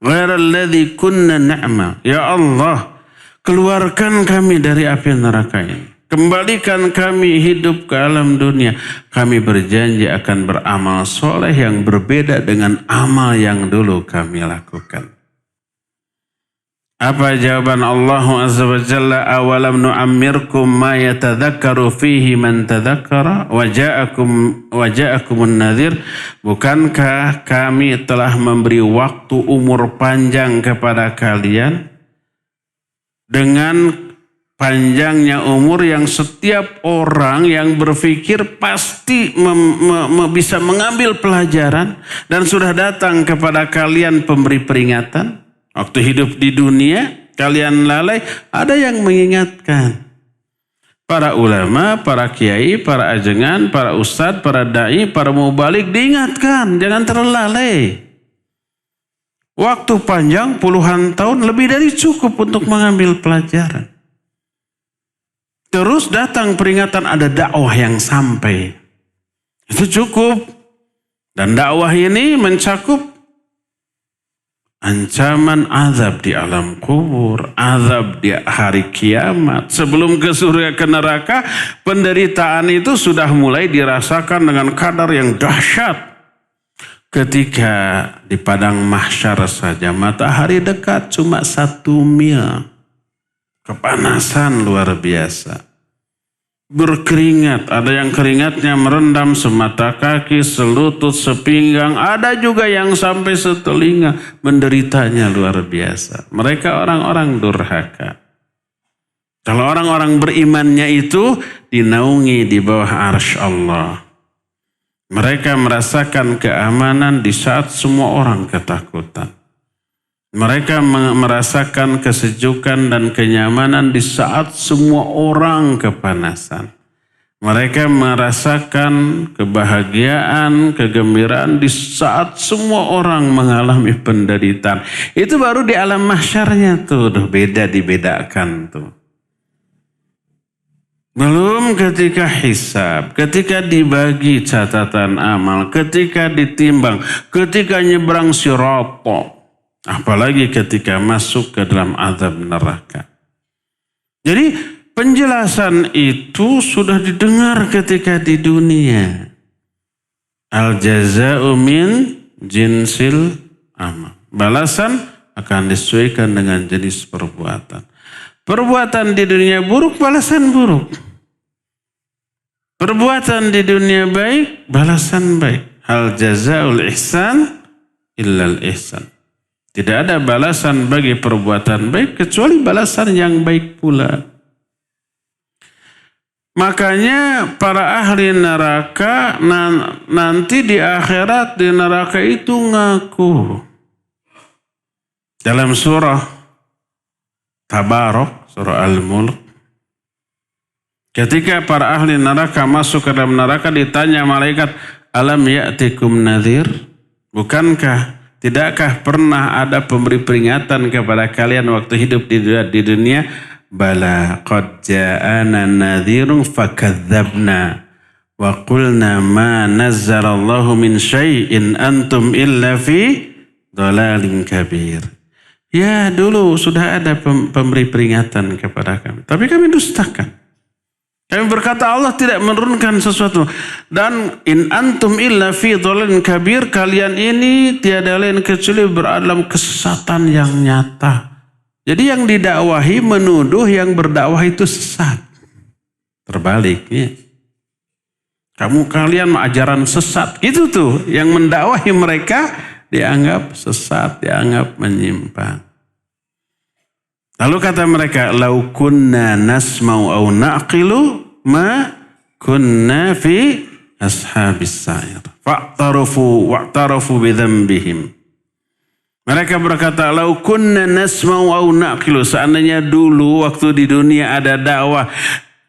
ghairal ladzi kunna na'mal. Ya Allah, keluarkan kami dari api neraka ini. Kembalikan kami hidup ke alam dunia. Kami berjanji akan beramal soleh yang berbeda dengan amal yang dulu kami lakukan. Apa jawaban Allah Azza wa Jalla? Awalam nu'ammirkum ma yatadhakkaru fihi man tadhakkara wa ja'akumun nadhir. Bukankah kami telah memberi waktu umur panjang kepada kalian dengan panjangnya umur yang setiap orang yang berpikir pasti bisa mengambil pelajaran, dan sudah datang kepada kalian pemberi peringatan. Waktu hidup di dunia kalian lalai, ada yang mengingatkan. Para ulama, para kiai, para ajengan, para ustadz, para da'i, para mubalik diingatkan, jangan terlalai. Waktu panjang puluhan tahun lebih dari cukup untuk mengambil pelajaran. Terus datang peringatan, ada dakwah yang sampai. Itu cukup. Dan dakwah ini mencakup ancaman azab di alam kubur, azab di hari kiamat. Sebelum ke surga ke neraka, penderitaan itu sudah mulai dirasakan dengan kadar yang dahsyat. Ketika di padang mahsyar saja matahari dekat cuma 1 mil. Kepanasan luar biasa. Berkeringat, ada yang keringatnya merendam semata kaki, selutut, sepinggang, ada juga yang sampai setelinga. Menderitanya luar biasa. Mereka orang-orang durhaka. Kalau orang-orang berimannya itu dinaungi di bawah arsy Allah. Mereka merasakan keamanan di saat semua orang ketakutan. Mereka merasakan kesejukan dan kenyamanan di saat semua orang kepanasan. Mereka merasakan kebahagiaan, kegembiraan di saat semua orang mengalami penderitaan. Itu baru di alam mahsyarnya tuh, beda dibedakan tuh. Belum ketika hisab, ketika dibagi catatan amal, ketika ditimbang, ketika nyebrang sirata. Apalagi ketika masuk ke dalam azab neraka. Jadi penjelasan itu sudah didengar ketika di dunia. Al-jaza'u min jinsil amal. Balasan akan disesuaikan dengan jenis perbuatan. Perbuatan di dunia buruk, balasan buruk. Perbuatan di dunia baik, balasan baik. Hal jaza'ul ihsan illal ihsan. Tidak ada balasan bagi perbuatan baik kecuali balasan yang baik pula. Makanya para ahli neraka nanti di akhirat di neraka itu ngaku. Dalam surah Tabarok, surah Al-Mulk, ketika para ahli neraka masuk ke dalam neraka ditanya malaikat, alam ya'tikum nadhir? Bukankah, tidakkah pernah ada pemberi peringatan kepada kalian waktu hidup di dunia? Bala qad ja'ana nadhirun fakadzabna wa qulna ma nazzalallahu min syai'in antum illa fi dhalalin kabir. Ya, dulu sudah ada pemberi peringatan kepada kami, tapi kami dustakan. Kami berkata Allah tidak menurunkan sesuatu. Dan in antum illa fi dhalalin kabir, kalian ini tiada lain kecuali berada dalam kesesatan yang nyata. Jadi yang didakwahi menuduh yang berdakwah itu sesat. Terbaliknya. Kalian ajaran sesat. Itu tuh yang mendakwahi mereka dianggap sesat, dianggap menyimpang. Lalu kata mereka, lau kunna nasma'u au naqilu ma kunna fi ashabis sa'ir. Fa'tarafu bidzambihim. Mereka berkata, lau kunna nasma'u au naqilu. Seandainya dulu waktu di dunia ada dakwah,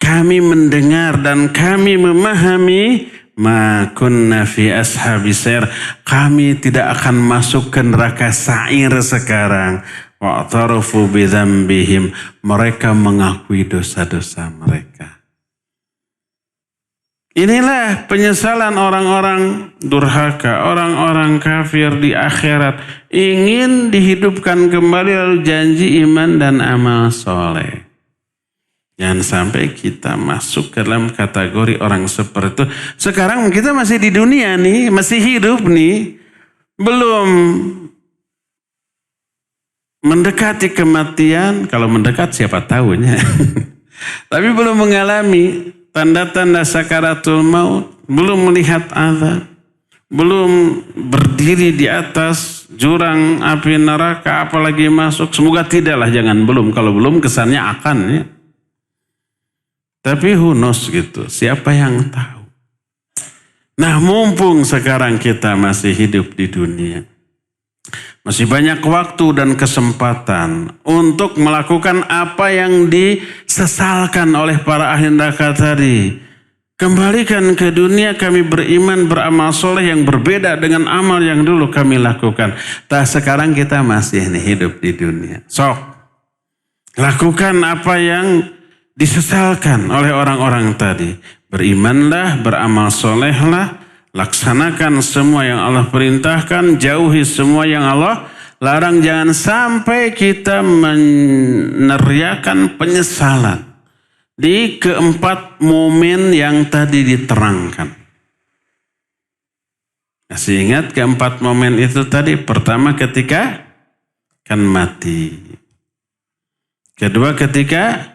kami mendengar dan kami memahami, ma kunna fi ashabis sa'ir. Kami tidak akan masuk ke neraka sa'ir sekarang. Wa'tarafu bidzambihim, mereka mengakui dosa-dosa mereka. Inilah penyesalan orang-orang durhaka, orang-orang kafir di akhirat. Ingin dihidupkan kembali lalu janji iman dan amal soleh. Jangan sampai kita masuk ke dalam kategori orang seperti itu. Sekarang kita masih di dunia nih, masih hidup nih. Belum mendekati kematian, kalau mendekat siapa tahunya. Tapi belum mengalami tanda-tanda sakaratul maut, belum melihat azab, belum berdiri di atas jurang api neraka, apalagi masuk. Semoga tidaklah, jangan belum. Kalau belum kesannya akan ya. Tapi who knows gitu, siapa yang tahu. Nah, mumpung sekarang kita masih hidup di dunia, masih banyak waktu dan kesempatan untuk melakukan apa yang disesalkan oleh para ahli neraka tadi. Kembalikan ke dunia kami beriman, beramal soleh yang berbeda dengan amal yang dulu kami lakukan. Sekarang kita masih hidup di dunia. Sok, lakukan apa yang disesalkan oleh orang-orang tadi. Berimanlah, beramal solehlah, laksanakan semua yang Allah perintahkan, jauhi semua yang Allah larang. Jangan sampai kita meneriakan penyesalan di keempat momen yang tadi diterangkan. Masih ingat keempat momen itu tadi? Pertama ketika akan mati. Kedua ketika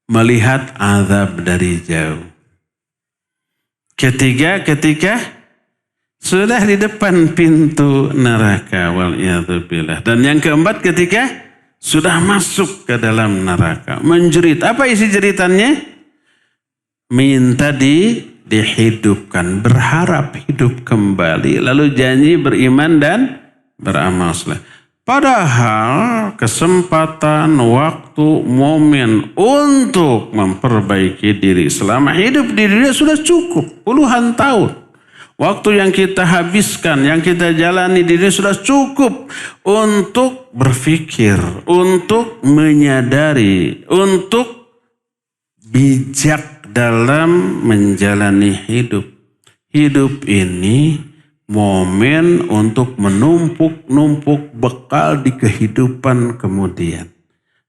melihat azab dari jauh. Ketiga ketika sudah di depan pintu neraka, wal'iyadzubillah. Dan yang keempat ketika sudah masuk ke dalam neraka, menjerit. Apa isi jeritannya? Minta dihidupkan, berharap hidup kembali, lalu janji beriman dan beramal soleh. Padahal kesempatan, waktu, momen untuk memperbaiki diri selama hidup di dunia sudah cukup puluhan tahun. Waktu yang kita habiskan, yang kita jalani di dunia sudah cukup untuk berpikir, untuk menyadari, untuk bijak dalam menjalani hidup. Hidup ini momen untuk menumpuk-numpuk bekal di kehidupan kemudian.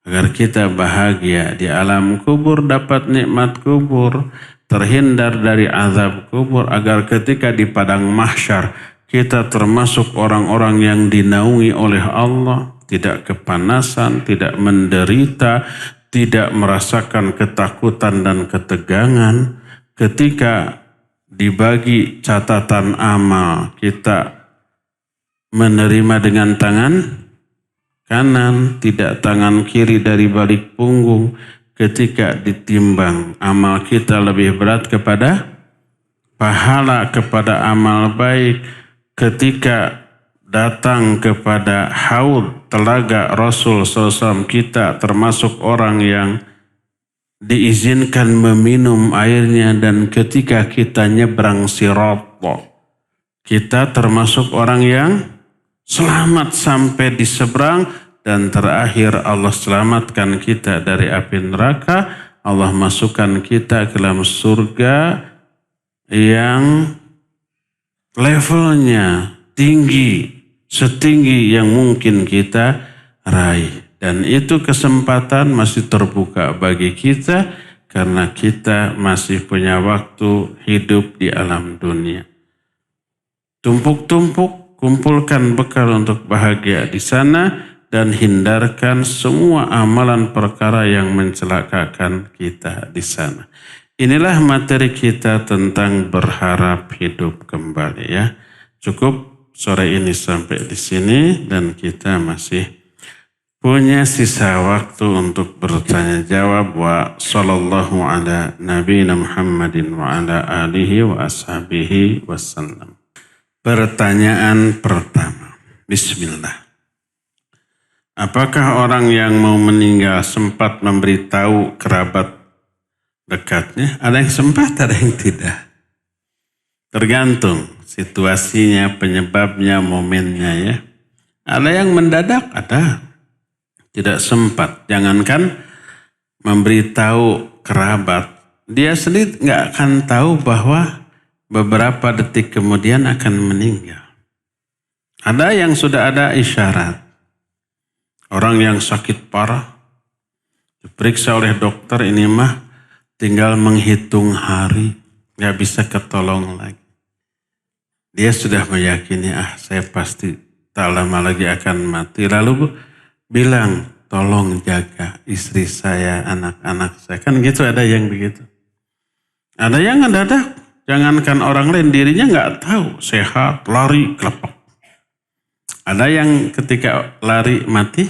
Agar kita bahagia di alam kubur, dapat nikmat kubur, terhindar dari azab kubur, agar ketika di padang mahsyar kita termasuk orang-orang yang dinaungi oleh Allah, tidak kepanasan, tidak menderita, tidak merasakan ketakutan dan ketegangan. Ketika dibagi catatan amal, kita menerima dengan tangan kanan, tidak tangan kiri dari balik punggung. Ketika ditimbang, amal kita lebih berat kepada pahala, kepada amal baik. Ketika datang kepada haud telaga Rasul SAW, kita termasuk orang yang diizinkan meminum airnya. Dan ketika kita nyebrang sirat, kita termasuk orang yang selamat sampai di seberang. Dan terakhir Allah selamatkan kita dari api neraka. Allah masukkan kita ke dalam surga yang levelnya tinggi, setinggi yang mungkin kita raih. Dan itu kesempatan masih terbuka bagi kita karena kita masih punya waktu hidup di alam dunia. Tumpuk-tumpuk, kumpulkan bekal untuk bahagia di sana dan hindarkan semua amalan perkara yang mencelakakan kita di sana. Inilah materi kita tentang berharap hidup kembali ya. Cukup sore ini sampai di sini dan kita masih punya sisa waktu untuk bertanya jawab. Wa sallallahu ala nabiyina Muhammadin wa ala alihi wa ashabihi wasallam. Pertanyaan pertama. Bismillah. Apakah orang yang mau meninggal sempat memberitahu kerabat dekatnya? Ada yang sempat, ada yang tidak. Tergantung situasinya, penyebabnya, momennya ya. Ada yang mendadak, ada. Tidak sempat. Jangankan memberitahu kerabat, dia sendiri nggak akan tahu bahwa beberapa detik kemudian akan meninggal. Ada yang sudah ada isyarat. Orang yang sakit parah, diperiksa oleh dokter, ini mah tinggal menghitung hari, nggak bisa ketolong lagi. Dia sudah meyakini, saya pasti tak lama lagi akan mati. Lalu bilang, tolong jaga istri saya, anak-anak saya. Kan gitu, ada yang begitu. Ada yang mendadak, jangankan orang lain, dirinya nggak tahu, sehat, lari, kelepek. Ada yang ketika lari mati,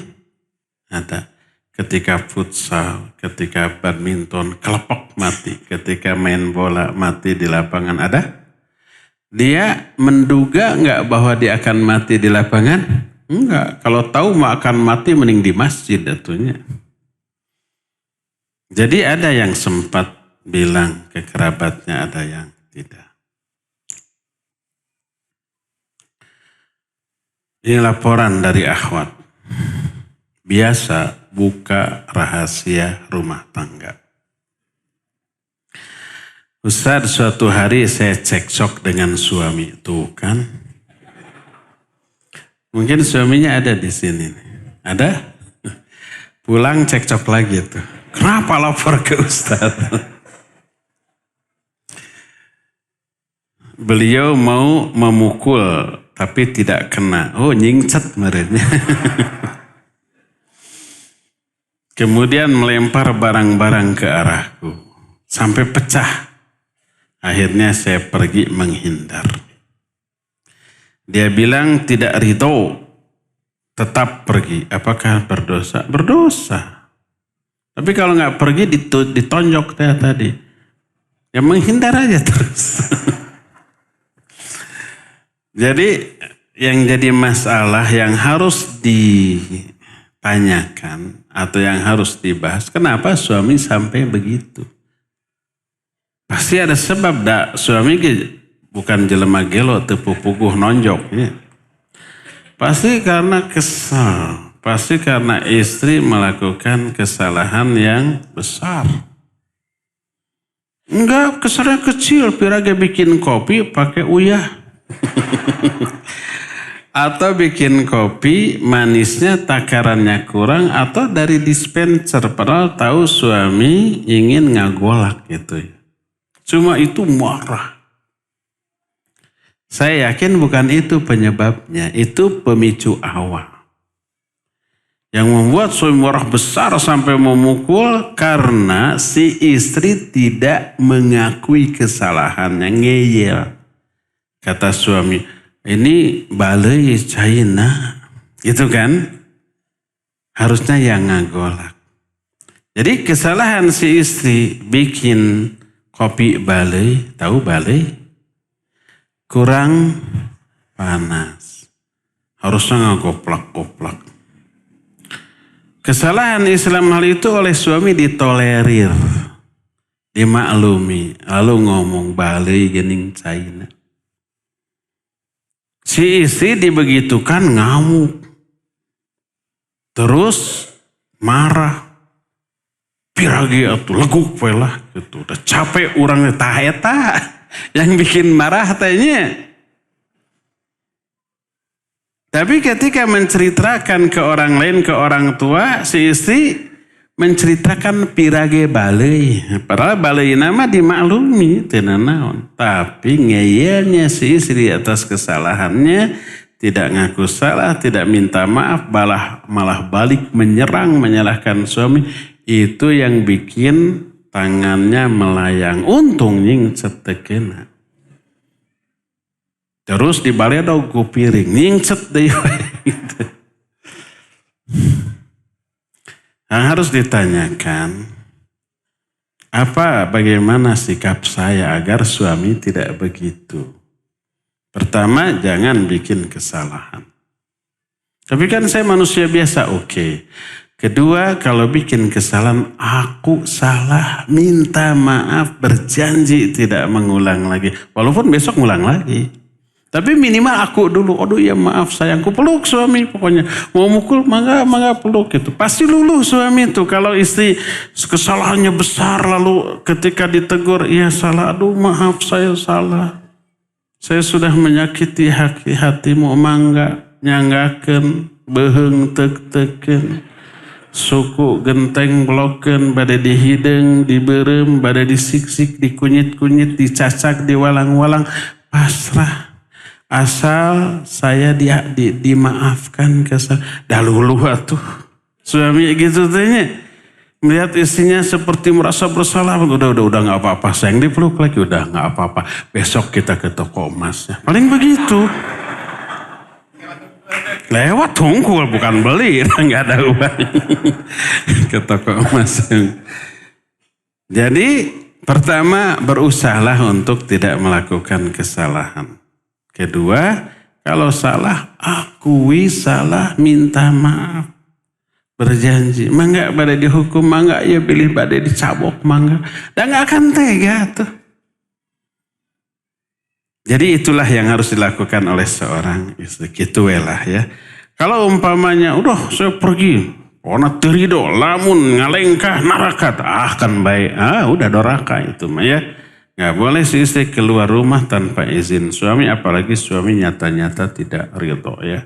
ada. Ketika futsal, ketika badminton, kelepek mati. Ketika main bola mati di lapangan, ada. Dia menduga nggak bahwa dia akan mati di lapangan? Enggak. Kalau tahu akan mati mending di masjid atunya. Jadi ada yang sempat bilang ke kerabatnya, ada yang tidak. Ini laporan dari akhwat. Biasa buka rahasia rumah tangga. Ustaz, suatu hari saya cekcok dengan suami. Tuh kan. Mungkin suaminya ada di sini. Ada? Pulang cekcok lagi tuh. Kenapa lapor ke Ustaz? Beliau mau memukul tapi tidak kena. Oh, nyingcet merenya. Kemudian melempar barang-barang ke arahku. Sampai pecah. Akhirnya saya pergi menghindar. Dia bilang tidak ridho. Tetap pergi. Apakah berdosa? Berdosa. Tapi kalau nggak pergi ditonjok tadi. Ya menghindar aja terus. Jadi yang jadi masalah yang harus ditanyakan atau yang harus dibahas, kenapa suami sampai begitu? Pasti ada sebab. Suami bukan jelema gelo tepupukuh nonjoknya. Pasti karena kesal. Pasti karena istri melakukan kesalahan yang besar. Enggak, kesalahan kecil. Pirage bikin kopi pakai uyah. Atau bikin kopi manisnya takarannya kurang, atau dari dispenser padahal tahu suami ingin ngagolak gitu ya. Cuma itu marah. Saya yakin bukan itu penyebabnya, itu pemicu awal. Yang membuat suami marah besar sampai memukul karena si istri tidak mengakui kesalahannya, ngeyel. Kata suami, ini balai China, gitu kan? Harusnya yang ngagolak. Jadi kesalahan si istri bikin kopi balai, tahu balai? Kurang panas. Harusnya ngagoplak-goplak. Kesalahan Islam hal itu oleh suami ditolerir, dimaklumi, lalu ngomong balai gening China. Si istri dibegitukan ngamuk. Terus marah. Piragi atuh leguk lah gitu. Udah capek urangnya tah eta yang bikin marah tanya. Tapi ketika menceritakan ke orang lain, ke orang tua, si istri menceritakan pirage balai. Padahal balai nama dimaklumi, tidak naon. Tapi ngeyelnya si istri atas kesalahannya, tidak ngaku salah, tidak minta maaf, malah balik menyerang, menyalahkan suami. Itu yang bikin tangannya melayang. Untung nyingcet tekena. Terus di balai ada piring, nyingcet deh. Gitu. Yang harus ditanyakan, bagaimana sikap saya agar suami tidak begitu? Pertama, jangan bikin kesalahan. Tapi kan saya manusia biasa, oke. Kedua, kalau bikin kesalahan, aku salah, minta maaf, berjanji tidak mengulang lagi. Walaupun besok ngulang lagi. Tapi minimal aku dulu, aduh ya maaf sayangku, peluk suami pokoknya. Mau mukul, mangga peluk gitu. Pasti luluh suami itu. Kalau istri kesalahannya besar lalu ketika ditegur, iya salah, aduh maaf saya salah. Saya sudah menyakiti hatimu, mangga nyanggaken, beheng tek-teken. Suku genteng bloken, pada dihideng, diberem, pada disiksik, dikunyit-kunyit, dicacak, diwalang-walang, pasrah. Asal saya dimaafkan kesalahan. Dah luluh atuh. Suami gitu tanya, melihat istrinya seperti merasa bersalah, udah nggak apa-apa, sayang dipeluk lagi, udah nggak apa-apa, besok kita ke toko emasnya. Paling begitu. Lewat tungkul, bukan beli, nggak ada uang ke toko emas. Jadi pertama, berusahalah untuk tidak melakukan kesalahan. Kedua, kalau salah, akui salah, minta maaf. Berjanji, mangga pada dihukum, mangga ya pilih pada dicabok, mangga. Dan gak akan tega tuh. Jadi itulah yang harus dilakukan oleh seorang istri. Gitu lah ya. Kalau umpamanya, udah saya pergi. Ona terido, lamun ngalengkah neraka. Kan baik. Udah doraka itu mah ya. Gak boleh si istri keluar rumah tanpa izin suami. Apalagi suami nyata-nyata tidak ridho ya.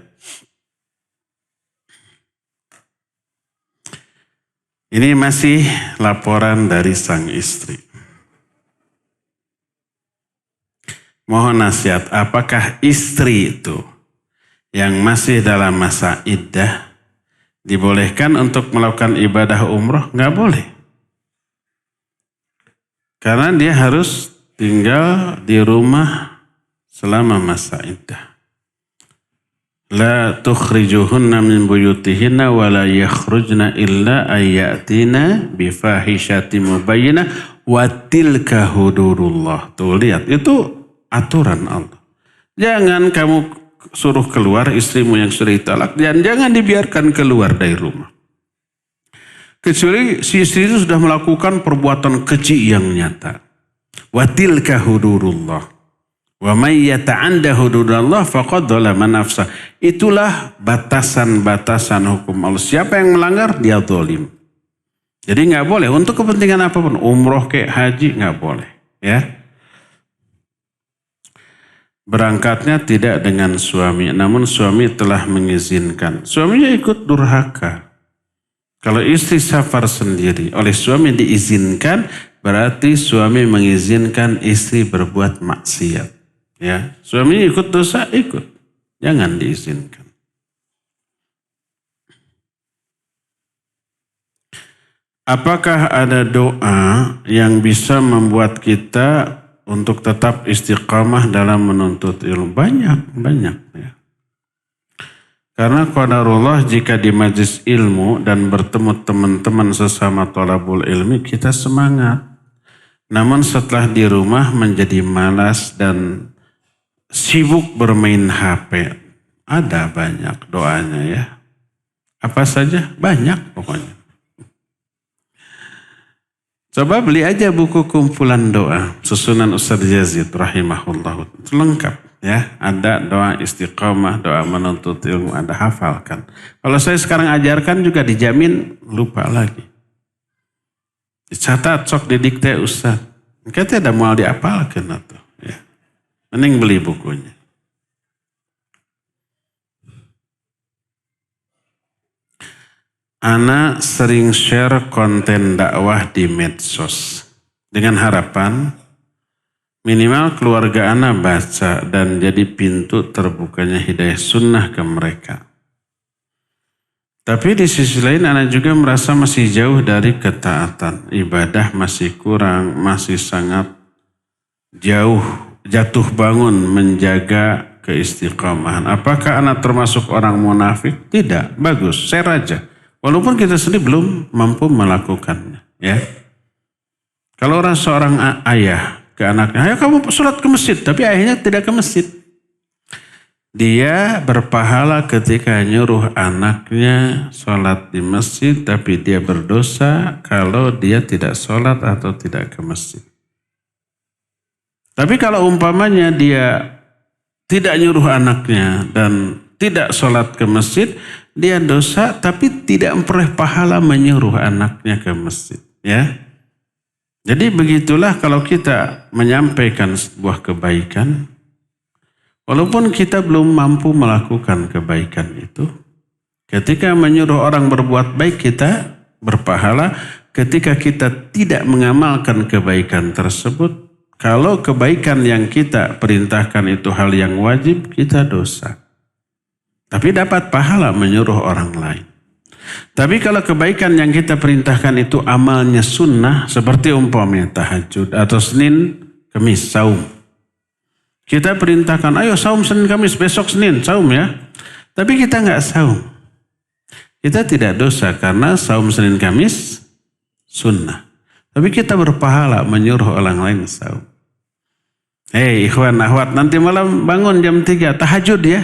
Ini masih laporan dari sang istri. Mohon nasihat, apakah istri itu yang masih dalam masa iddah dibolehkan untuk melakukan ibadah umroh? Nggak boleh. Karena dia harus tinggal di rumah selama masa iddah. La tukhrijuhunna min buyutihinna wa la yakhrujna illa ayyatina bifahishatin mubayyinah wa tilka hududullah. Tuh lihat, itu aturan Allah. Jangan kamu suruh keluar istrimu yang sudah ditalak, dan jangan dibiarkan keluar dari rumah. Kecuali si istri itu sudah melakukan perbuatan keji yang nyata. Wa tilka hududullah. Wa may yata'adda hududallah faqad dzalama nafsah. Itulah batasan-batasan hukum Allah. Siapa yang melanggar, dia zalim. Jadi nggak boleh untuk kepentingan apapun, umroh kayak haji nggak boleh, ya. Berangkatnya tidak dengan suami, namun suami telah mengizinkan. Suaminya ikut durhaka. Kalau istri safar sendiri, oleh suami diizinkan, berarti suami mengizinkan istri berbuat maksiat. Ya, suami ikut dosa, ikut. Jangan diizinkan. Apakah ada doa yang bisa membuat kita untuk tetap istiqamah dalam menuntut ilmu? Banyak ya. Karena qadarullah jika di majlis ilmu dan bertemu teman-teman sesama thalabul ilmi, kita semangat. Namun setelah di rumah menjadi malas dan sibuk bermain HP. Ada banyak doanya ya. Apa saja? Banyak pokoknya. Coba beli aja buku kumpulan doa susunan Ustaz Yazid rahimahullah. Itu lengkap ya. Ada doa istiqamah, doa menuntut ilmu, ada, hafalkan. Kalau saya sekarang ajarkan juga dijamin lupa lagi. Dicatat, sok didikte Ustaz. Kita ada mau diapalkan atau ya. Mending beli bukunya. Ana sering share konten dakwah di medsos dengan harapan minimal keluarga Ana baca dan jadi pintu terbukanya hidayah sunnah ke mereka. Tapi di sisi lain Ana juga merasa masih jauh dari ketaatan. Ibadah masih kurang, masih sangat jauh, jatuh bangun menjaga keistiqamahan. Apakah Ana termasuk orang munafik? Tidak, bagus, share aja. Walaupun kita sendiri belum mampu melakukannya, ya. Kalau seorang ayah ke anaknya, ayo kamu sholat ke masjid, tapi ayahnya tidak ke masjid. Dia berpahala ketika nyuruh anaknya sholat di masjid, tapi dia berdosa kalau dia tidak sholat atau tidak ke masjid. Tapi kalau umpamanya dia tidak nyuruh anaknya dan tidak sholat ke masjid, dia dosa tapi tidak memperoleh pahala menyuruh anaknya ke masjid. Ya, jadi begitulah kalau kita menyampaikan sebuah kebaikan, walaupun kita belum mampu melakukan kebaikan itu, ketika menyuruh orang berbuat baik kita berpahala. Ketika kita tidak mengamalkan kebaikan tersebut, kalau kebaikan yang kita perintahkan itu hal yang wajib, kita dosa. Tapi dapat pahala menyuruh orang lain. Tapi kalau kebaikan yang kita perintahkan itu amalnya sunnah, seperti umpamanya tahajud atau Senin, Kamis, saum. Kita perintahkan, ayo saum Senin, Kamis, besok Senin, saum ya. Tapi kita nggak saum. Kita tidak dosa karena saum Senin, Kamis, sunnah. Tapi kita berpahala menyuruh orang lain saum. Hei ikhwan, akhwat, nanti malam bangun jam 3, tahajud ya.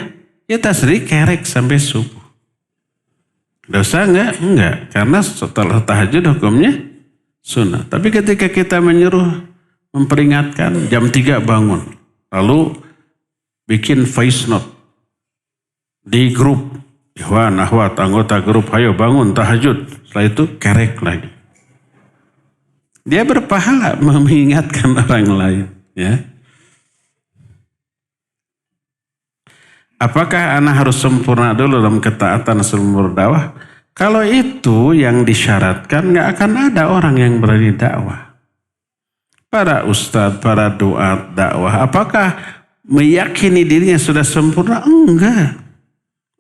Ya tasri kerek sampai subuh. Dosa enggak? Enggak. Karena setelah tahajud hukumnya sunnah. Tapi ketika kita menyuruh, memperingatkan jam 3 bangun. Lalu bikin voice note di grup. Ikhwan, akhwat, anggota grup, ayo bangun tahajud. Setelah itu kerek lagi. Dia berpahala mengingatkan orang lain. Ya. Apakah anak harus sempurna dulu dalam ketaatan sebelum berdakwah? Kalau itu yang disyaratkan, nggak akan ada orang yang berani dakwah. Para ustadz, para doa dakwah, apakah meyakini dirinya sudah sempurna? Enggak.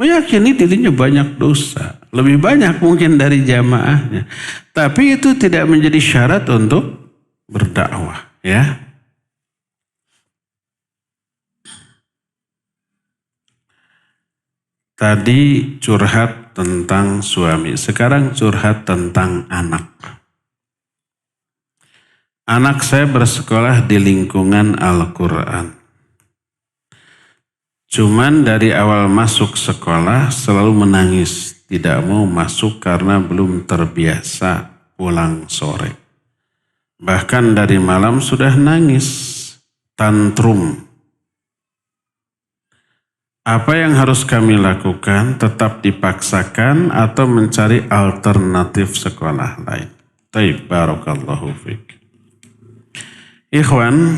Meyakini dirinya banyak dosa. Lebih banyak mungkin dari jamaahnya. Tapi itu tidak menjadi syarat untuk berdakwah. Ya. Tadi curhat tentang suami, sekarang curhat tentang anak. Anak saya bersekolah di lingkungan Al-Quran. Cuman dari awal masuk sekolah selalu menangis, tidak mau masuk karena belum terbiasa pulang sore. Bahkan dari malam sudah nangis, tantrum. Apa yang harus kami lakukan? Tetap dipaksakan atau mencari alternatif sekolah lain? Taib, barakallahu fiik. Ikhwan,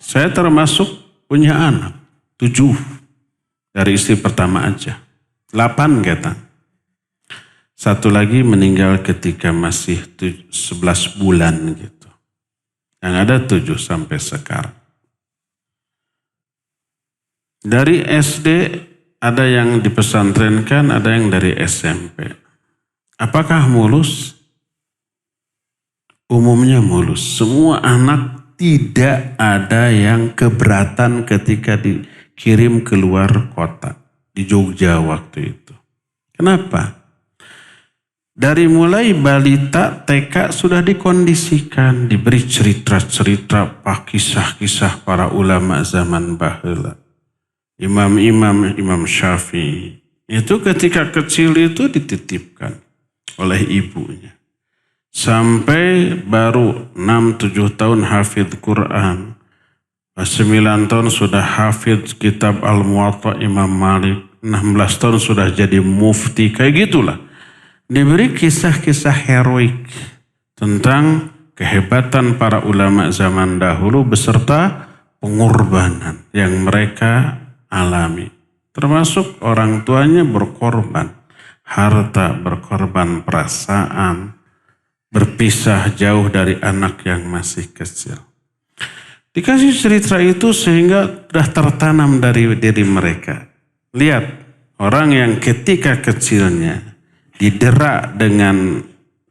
saya termasuk punya anak 7 dari istri pertama aja. 8 kata. Satu lagi meninggal ketika masih 11 bulan gitu. Yang ada 7 sampai sekarang. Dari SD ada yang dipesantrenkan, ada yang dari SMP. Apakah mulus? Umumnya mulus. Semua anak tidak ada yang keberatan ketika dikirim keluar kota. Di Jogja waktu itu. Kenapa? Dari mulai balita TK sudah dikondisikan, diberi cerita-cerita, kisah-kisah para ulama zaman baheula. Imam Syafi'i itu ketika kecil itu dititipkan oleh ibunya. Sampai baru 6-7 tahun hafidz Quran. 9 tahun sudah hafidz kitab Al-Muwatta Imam Malik. 16 tahun sudah jadi mufti. Kayak gitulah. Diberi kisah-kisah heroik tentang kehebatan para ulama zaman dahulu beserta pengorbanan yang mereka alami. Termasuk orang tuanya berkorban, harta berkorban, perasaan, berpisah jauh dari anak yang masih kecil. Dikasih cerita itu sehingga sudah tertanam dari diri mereka. Lihat, orang yang ketika kecilnya didera dengan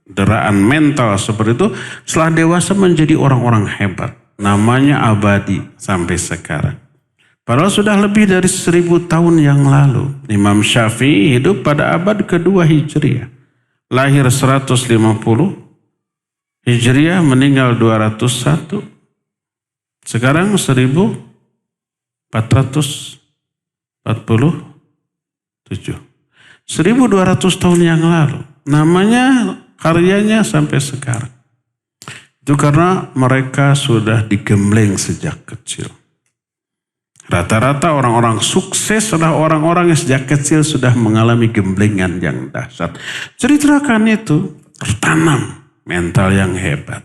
deraan mental seperti itu, setelah dewasa menjadi orang-orang hebat. Namanya abadi sampai sekarang. Padahal sudah lebih dari 1000 tahun yang lalu. Imam Syafi'i hidup pada abad kedua Hijriah. Lahir 150 Hijriah, meninggal 201. Sekarang 1447. 1200 tahun yang lalu. Namanya, karyanya sampai sekarang. Itu karena mereka sudah digembleng sejak kecil. Rata-rata orang-orang sukses adalah orang-orang yang sejak kecil sudah mengalami gemblengan yang dahsyat. Ceritakan itu, tertanam mental yang hebat.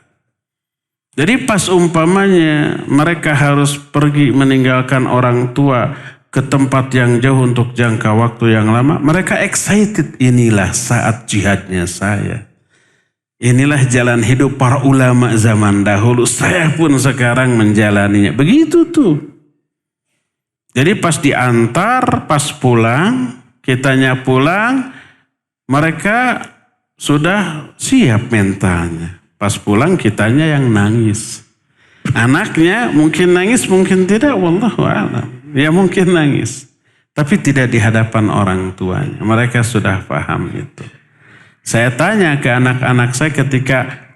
Jadi pas umpamanya mereka harus pergi meninggalkan orang tua ke tempat yang jauh untuk jangka waktu yang lama, mereka excited. Inilah saat jihadnya saya. Inilah jalan hidup para ulama zaman dahulu. Saya pun sekarang menjalaninya. Begitu tuh. Jadi pas diantar, pas pulang, kitanya pulang, Mereka sudah siap mentalnya. Pas pulang kitanya yang nangis. Anaknya mungkin nangis, mungkin tidak. Wallahu a'lam. Ya mungkin nangis. Tapi tidak di hadapan orang tuanya. Mereka sudah paham itu. Saya tanya ke anak-anak saya ketika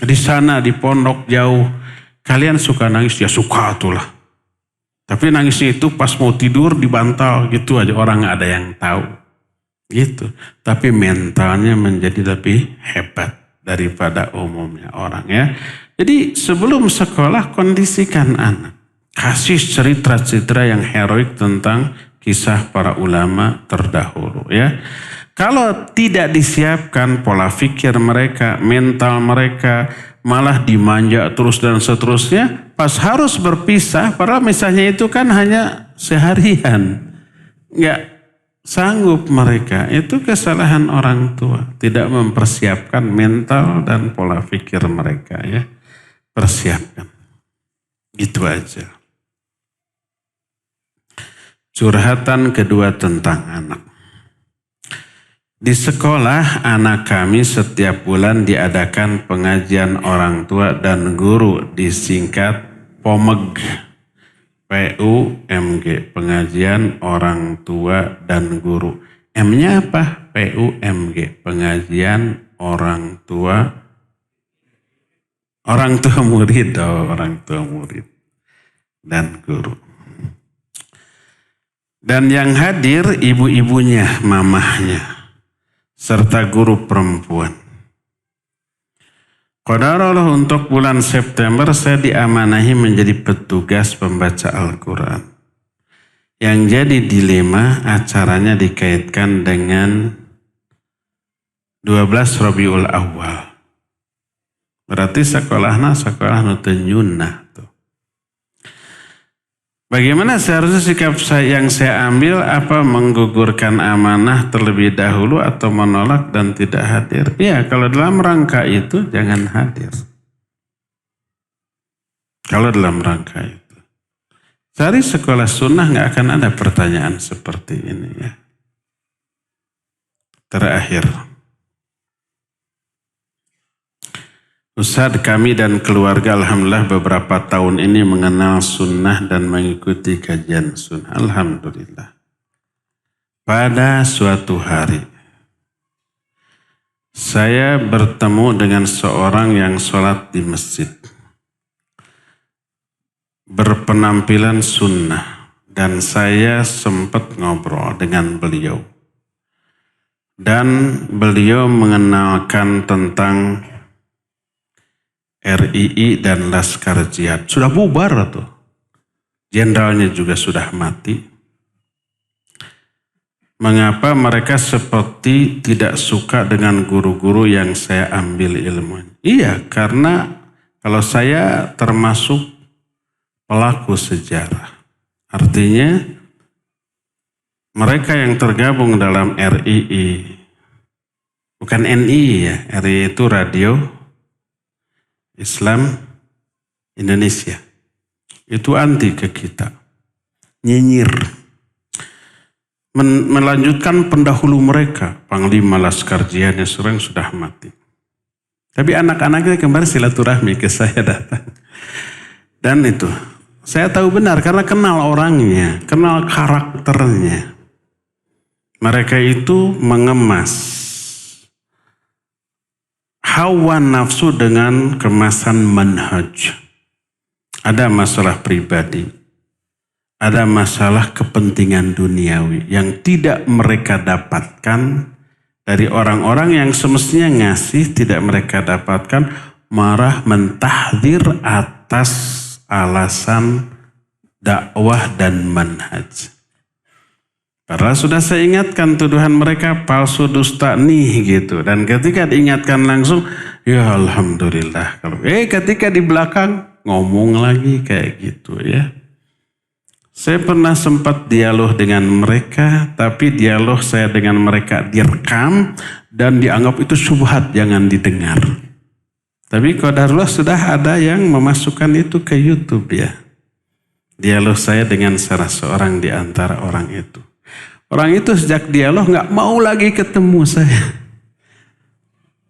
di sana di pondok jauh. Kalian suka nangis? Ya suka itulah. Tapi nangisnya itu pas mau tidur di bantal gitu aja. Orang ada yang tahu. Gitu. Tapi mentalnya menjadi lebih hebat daripada umumnya orang ya. Jadi sebelum sekolah kondisikan anak. Kasih cerita-cerita yang heroik tentang kisah para ulama terdahulu ya. Kalau tidak disiapkan pola pikir mereka, mental mereka malah dimanja terus dan seterusnya. Pas harus berpisah, padahal misalnya itu kan hanya seharian. Enggak sanggup mereka, itu kesalahan orang tua. Tidak mempersiapkan mental dan pola pikir mereka ya. Persiapkan. Gitu aja. Curhatan kedua tentang anak. Di sekolah anak kami setiap bulan diadakan pengajian orang tua dan guru disingkat POMG. PUMG, pengajian orang tua dan guru. M-nya apa? PUMG, pengajian orang tua murid, orang tua murid dan guru. Dan yang hadir ibu-ibunya, mamahnya, serta guru perempuan. Qadarullah untuk bulan September saya diamanahi menjadi petugas pembaca Al-Quran. Yang jadi dilema acaranya dikaitkan dengan 12 Rabiul Awal. Berarti sekolah nu teu nyunnah tuh. Bagaimana seharusnya sikap yang saya ambil, apa menggugurkan amanah terlebih dahulu atau menolak dan tidak hadir? Ya, kalau dalam rangka itu jangan hadir. Kalau dalam rangka itu. Cari sekolah sunnah nggak akan ada pertanyaan seperti ini ya. Terakhir. Ustaz, kami dan keluarga alhamdulillah beberapa tahun ini mengenal sunnah dan mengikuti kajian sunnah. Alhamdulillah. Pada suatu hari, saya bertemu dengan seorang yang sholat di masjid. Berpenampilan sunnah. Dan saya sempat ngobrol dengan beliau. Dan beliau mengenalkan tentang RII dan Laskar Jihad. Sudah bubar tuh. Jenderalnya juga sudah mati. Mengapa mereka seperti tidak suka dengan guru-guru yang saya ambil ilmunya? Iya, karena kalau saya termasuk pelaku sejarah. Artinya mereka yang tergabung dalam RII, bukan NI ya, RII itu Radio Islam Indonesia. Itu anti ke kita. Nyinyir. Melanjutkan pendahulu mereka. Panglima Laskar Jihad yang sering sudah mati. Tapi anak-anaknya kemarin silaturahmi ke saya datang. Dan itu. Saya tahu benar karena kenal orangnya. Kenal karakternya. Mereka itu mengemas hawa nafsu dengan kemasan manhaj. Ada masalah pribadi. Ada masalah kepentingan duniawi yang tidak mereka dapatkan dari orang-orang yang semestinya ngasih, tidak mereka dapatkan, marah mentahdir atas alasan dakwah dan manhaj. Karena sudah saya ingatkan tuduhan mereka palsu, dusta nih gitu. Dan ketika diingatkan langsung, ya alhamdulillah. Ketika di belakang ngomong lagi kayak gitu ya. Saya pernah sempat dialog dengan mereka, tapi dialog saya dengan mereka direkam dan dianggap itu syubhat, jangan didengar. Tapi qadarullah sudah ada yang memasukkan itu ke YouTube ya. Dialog saya dengan salah seorang di antara orang itu. Orang itu sejak dialog nggak mau lagi ketemu saya.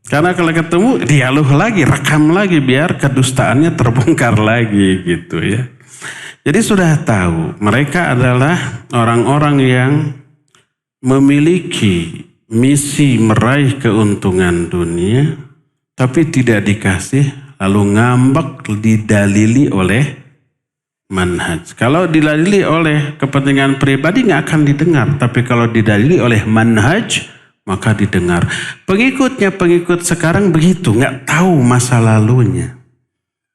Karena kalau ketemu dialog lagi, rekam lagi biar kedustaannya terbongkar lagi gitu ya. Jadi sudah tahu mereka adalah orang-orang yang memiliki misi meraih keuntungan dunia tapi tidak dikasih, lalu ngambek didalili oleh manhaj. Kalau didalili oleh kepentingan pribadi nggak akan didengar, tapi kalau didalili oleh manhaj maka didengar. Pengikut sekarang begitu, nggak tahu masa lalunya.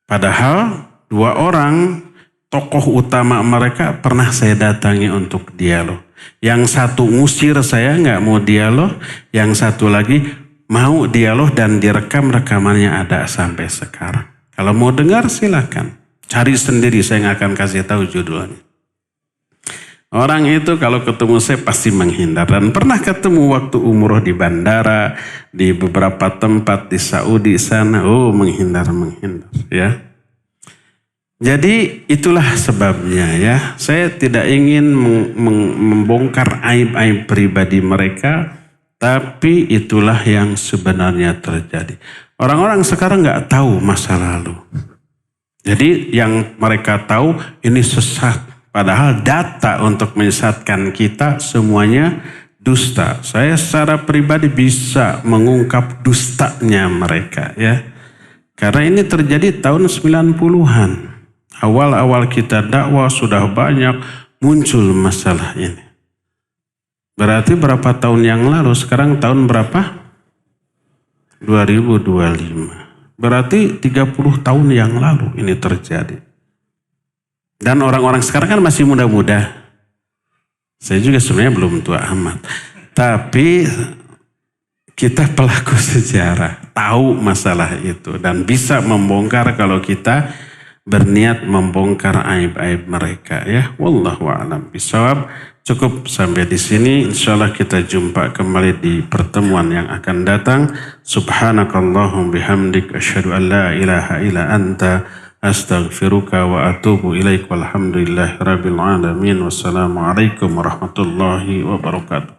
Padahal dua orang tokoh utama mereka pernah saya datangi untuk dialog. Yang satu ngusir saya nggak mau dialog, yang satu lagi mau dialog dan direkam, rekamannya ada sampai sekarang. Kalau mau dengar silakan, cari sendiri, saya nggak akan kasih tahu judulnya. Orang itu kalau ketemu saya pasti menghindar, dan pernah ketemu waktu umroh di bandara, di beberapa tempat di Saudi sana, menghindar ya. Jadi itulah sebabnya ya, saya tidak ingin membongkar aib-aib pribadi mereka, tapi itulah yang sebenarnya terjadi. Orang-orang sekarang nggak tahu masa lalu. Jadi yang mereka tahu ini sesat. Padahal data untuk menyesatkan kita semuanya dusta. Saya secara pribadi bisa mengungkap dustanya mereka ya. Karena ini terjadi tahun 90-an. Awal-awal kita dakwah sudah banyak muncul masalah ini. Berarti berapa tahun yang lalu? Sekarang tahun berapa? 2025. Berarti 30 tahun yang lalu ini terjadi. Dan orang-orang sekarang kan masih muda-muda. Saya juga sebenarnya belum tua amat. Tapi kita pelaku sejarah, tahu masalah itu. Dan bisa membongkar kalau kita berniat membongkar aib-aib mereka ya. Wallahu a'lam bishawab. Cukup sampai di sini. Insyaallah kita jumpa kembali di pertemuan yang akan datang. Subhanakallahum bihamdik asyhadu an la ilaha illa anta astaghfiruka wa atubu ilaik walhamdulillahi rabbil alamin. Wassalamualaikum warahmatullahi wabarakatuh.